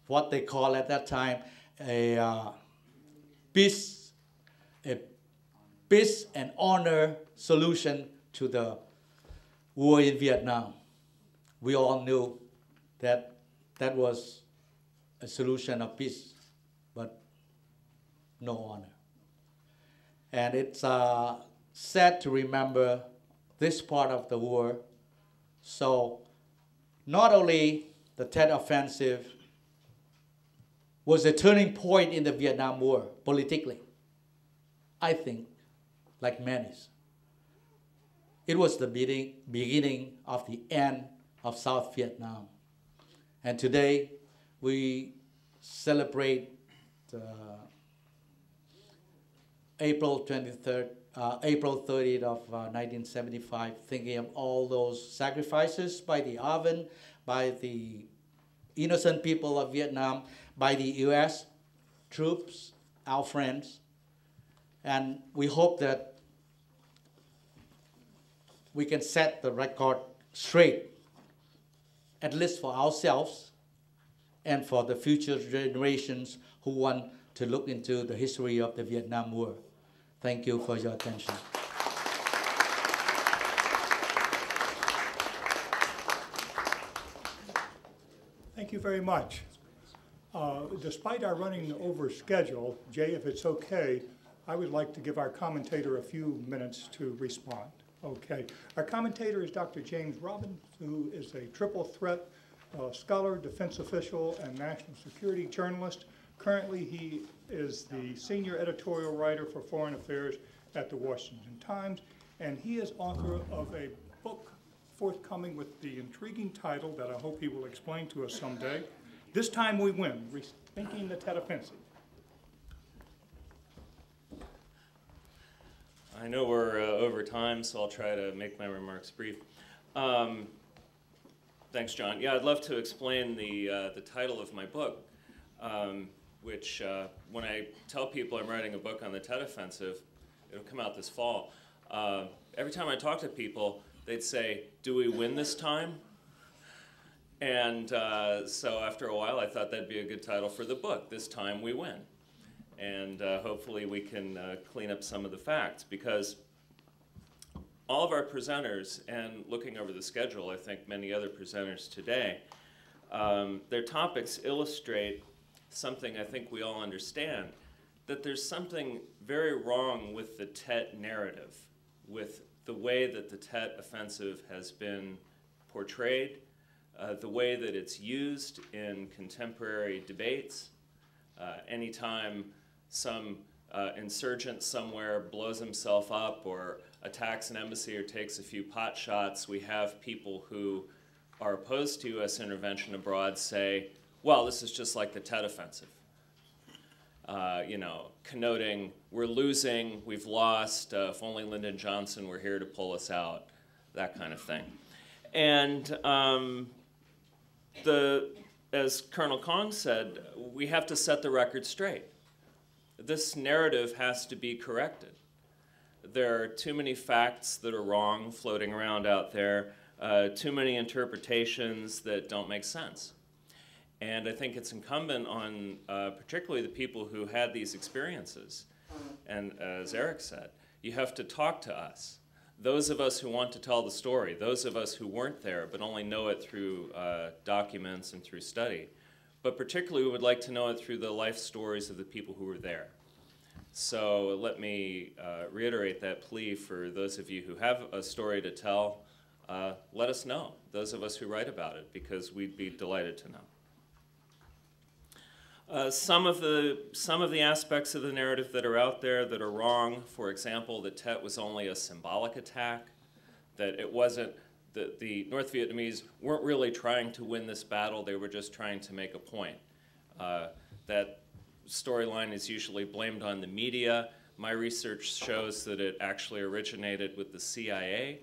What they call at that time a peace and honor solution to the war in Vietnam. We all knew that that was a solution of peace, but no honor. And it's sad to remember this part of the war. So not only the Tet Offensive was a turning point in the Vietnam War politically, I think, like many. It was the beginning of the end of South Vietnam. And today we celebrate April 30th of 1975, thinking of all those sacrifices by the AVN, by the innocent people of Vietnam, by the US troops, our friends. And we hope that we can set the record straight, at least for ourselves and for the future generations who want to look into the history of the Vietnam War. Thank you for your attention. Thank you very much. Despite our running over schedule, Jay, if it's okay, I would like to give our commentator a few minutes to respond. Okay. Our commentator is Dr. James Robbins, who is a triple threat scholar, defense official, and national security journalist. Currently, he is the senior editorial writer for foreign affairs at the Washington Times, and he is author of a book forthcoming with the intriguing title that I hope he will explain to us someday, This Time We Win, Rethinking the Tet Offensive. I know we're over time, so I'll try to make my remarks brief. Thanks, John. Yeah, I'd love to explain the title of my book, which when I tell people I'm writing a book on the Tet Offensive, it'll come out this fall. Every time I talk to people, they'd say, "Do we win this time?" And so after a while, I thought that'd be a good title for the book, This Time We Win. And hopefully we can clean up some of the facts, because all of our presenters, and looking over the schedule, I think many other presenters today, their topics illustrate something I think we all understand, that there's something very wrong with the Tet narrative, with the way that the Tet offensive has been portrayed, the way that it's used in contemporary debates. Anytime some insurgent somewhere blows himself up or attacks an embassy or takes a few pot shots, we have people who are opposed to U.S. intervention abroad say, well, this is just like the Tet offensive. You know, connoting we're losing, we've lost, if only Lyndon Johnson were here to pull us out, that kind of thing. And as Colonel Kong said, we have to set the record straight. This narrative has to be corrected. There are too many facts that are wrong floating around out there, too many interpretations that don't make sense. And I think it's incumbent on particularly the people who had these experiences. And as Eric said, you have to talk to us. Those of us who want to tell the story, those of us who weren't there but only know it through documents and through study. But particularly we would like to know it through the life stories of the people who were there. So let me reiterate that plea for those of you who have a story to tell. Let us know, those of us who write about it, because we'd be delighted to know. Some of the aspects of the narrative that are out there that are wrong, for example, that Tet was only a symbolic attack, that it wasn't, that the North Vietnamese weren't really trying to win this battle, they were just trying to make a point. That storyline is usually blamed on the media. My research shows that it actually originated with the CIA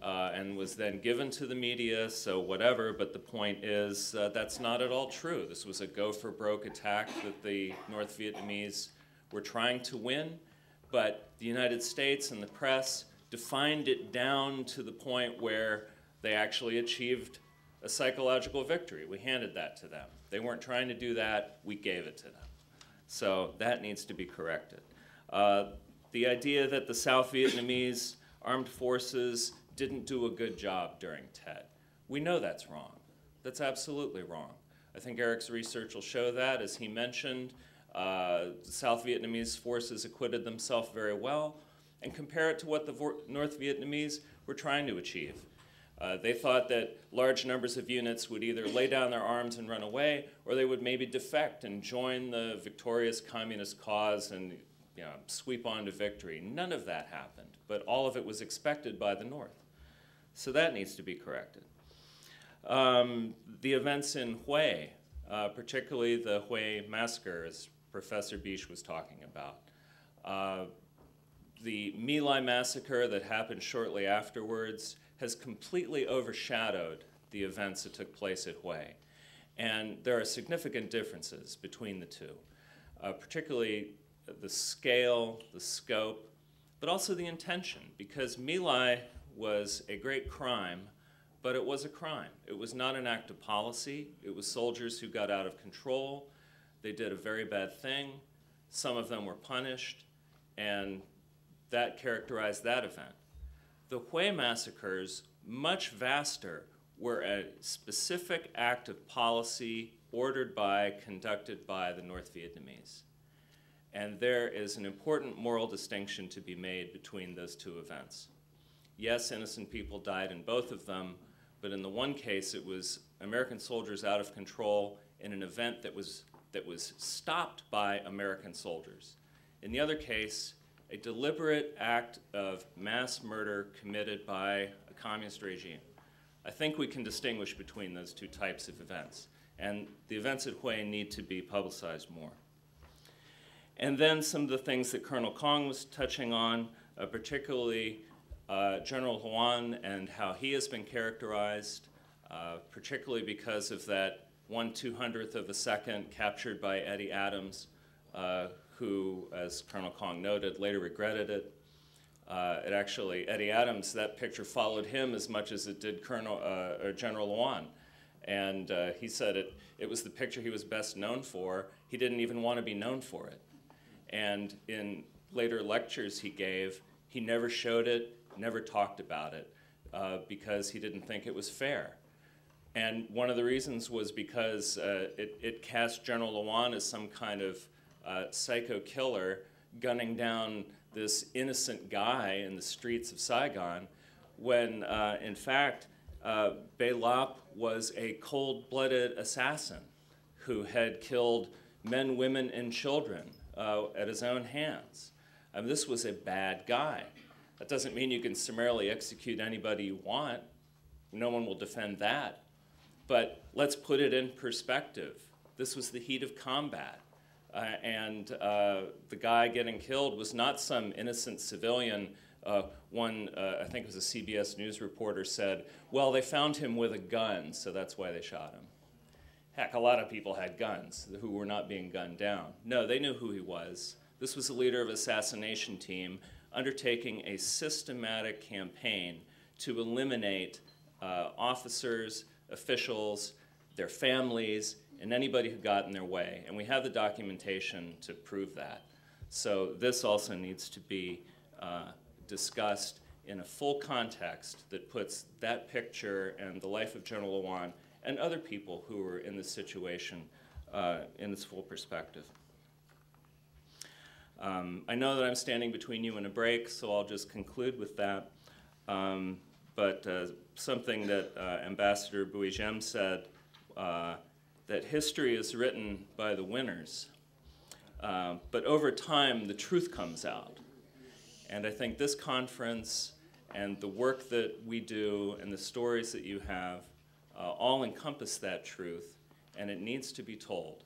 and was then given to the media, so whatever, but the point is that's not at all true. This was a go-for-broke attack that the North Vietnamese were trying to win, but the United States and the press defined it down to the point where they actually achieved a psychological victory. We handed that to them. They weren't trying to do that, we gave it to them. So that needs to be corrected. The idea that the South Vietnamese armed forces didn't do a good job during Tet. We know that's wrong. That's absolutely wrong. I think Eric's research will show that. As he mentioned, South Vietnamese forces acquitted themselves very well, and compare it to what the North Vietnamese were trying to achieve. They thought that large numbers of units would either lay down their arms and run away, or they would maybe defect and join the victorious communist cause and sweep on to victory. None of that happened, but all of it was expected by the North. So that needs to be corrected. The events in Hue, particularly the Hue massacre, as Professor Bish was talking about. The My Lai massacre that happened shortly afterwards has completely overshadowed the events that took place at Hue. And there are significant differences between the two, particularly the scale, the scope, but also the intention, because My Lai was a great crime, but it was a crime. It was not an act of policy. It was soldiers who got out of control. They did a very bad thing. Some of them were punished, and that characterized that event. The Hue massacres, much vaster, were a specific act of policy ordered by, conducted by the North Vietnamese. And there is an important moral distinction to be made between those two events. Yes, innocent people died in both of them, but in the one case it was American soldiers out of control in an event that was stopped by American soldiers. In the other case, a deliberate act of mass murder committed by a communist regime. I think we can distinguish between those two types of events, and the events at Hue need to be publicized more. And then some of the things that Colonel Kong was touching on, particularly General Huan and how he has been characterized, particularly because of that 1/200th of a second captured by Eddie Adams, who, as Colonel Kong noted, later regretted it. Eddie Adams, that picture followed him as much as it did General Huan. And he said it was the picture he was best known for. He didn't even want to be known for it. And in later lectures he gave, he never showed it. never talked about it because he didn't think it was fair. And one of the reasons was because it cast General Lawan as some kind of psycho killer gunning down this innocent guy in the streets of Saigon, when in fact Bay Lap was a cold-blooded assassin who had killed men, women, and children at his own hands. This was a bad guy. That doesn't mean you can summarily execute anybody you want. No one will defend that. But let's put it in perspective. This was the heat of combat. And the guy getting killed was not some innocent civilian. I think it was a CBS News reporter said, well, they found him with a gun, so that's why they shot him. Heck, a lot of people had guns who were not being gunned down. No, they knew who he was. This was the leader of an assassination team undertaking a systematic campaign to eliminate officers, officials, their families, and anybody who got in their way. And we have the documentation to prove that. So this also needs to be discussed in a full context that puts that picture and the life of General Lawan and other people who were in this situation in its full perspective. I know that I'm standing between you and a break, so I'll just conclude with that. But something that Ambassador Bouijem said, that history is written by the winners, but over time the truth comes out. And I think this conference and the work that we do and the stories that you have all encompass that truth, and it needs to be told.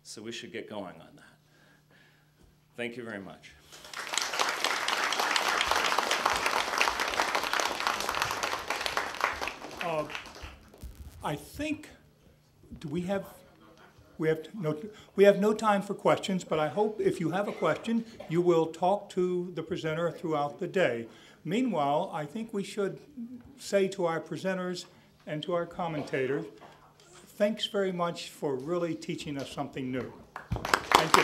So we should get going on that. Thank you very much. I think, we have no time for questions, but I hope if you have a question, you will talk to the presenter throughout the day. Meanwhile, I think we should say to our presenters and to our commentators, thanks very much for really teaching us something new. Thank you.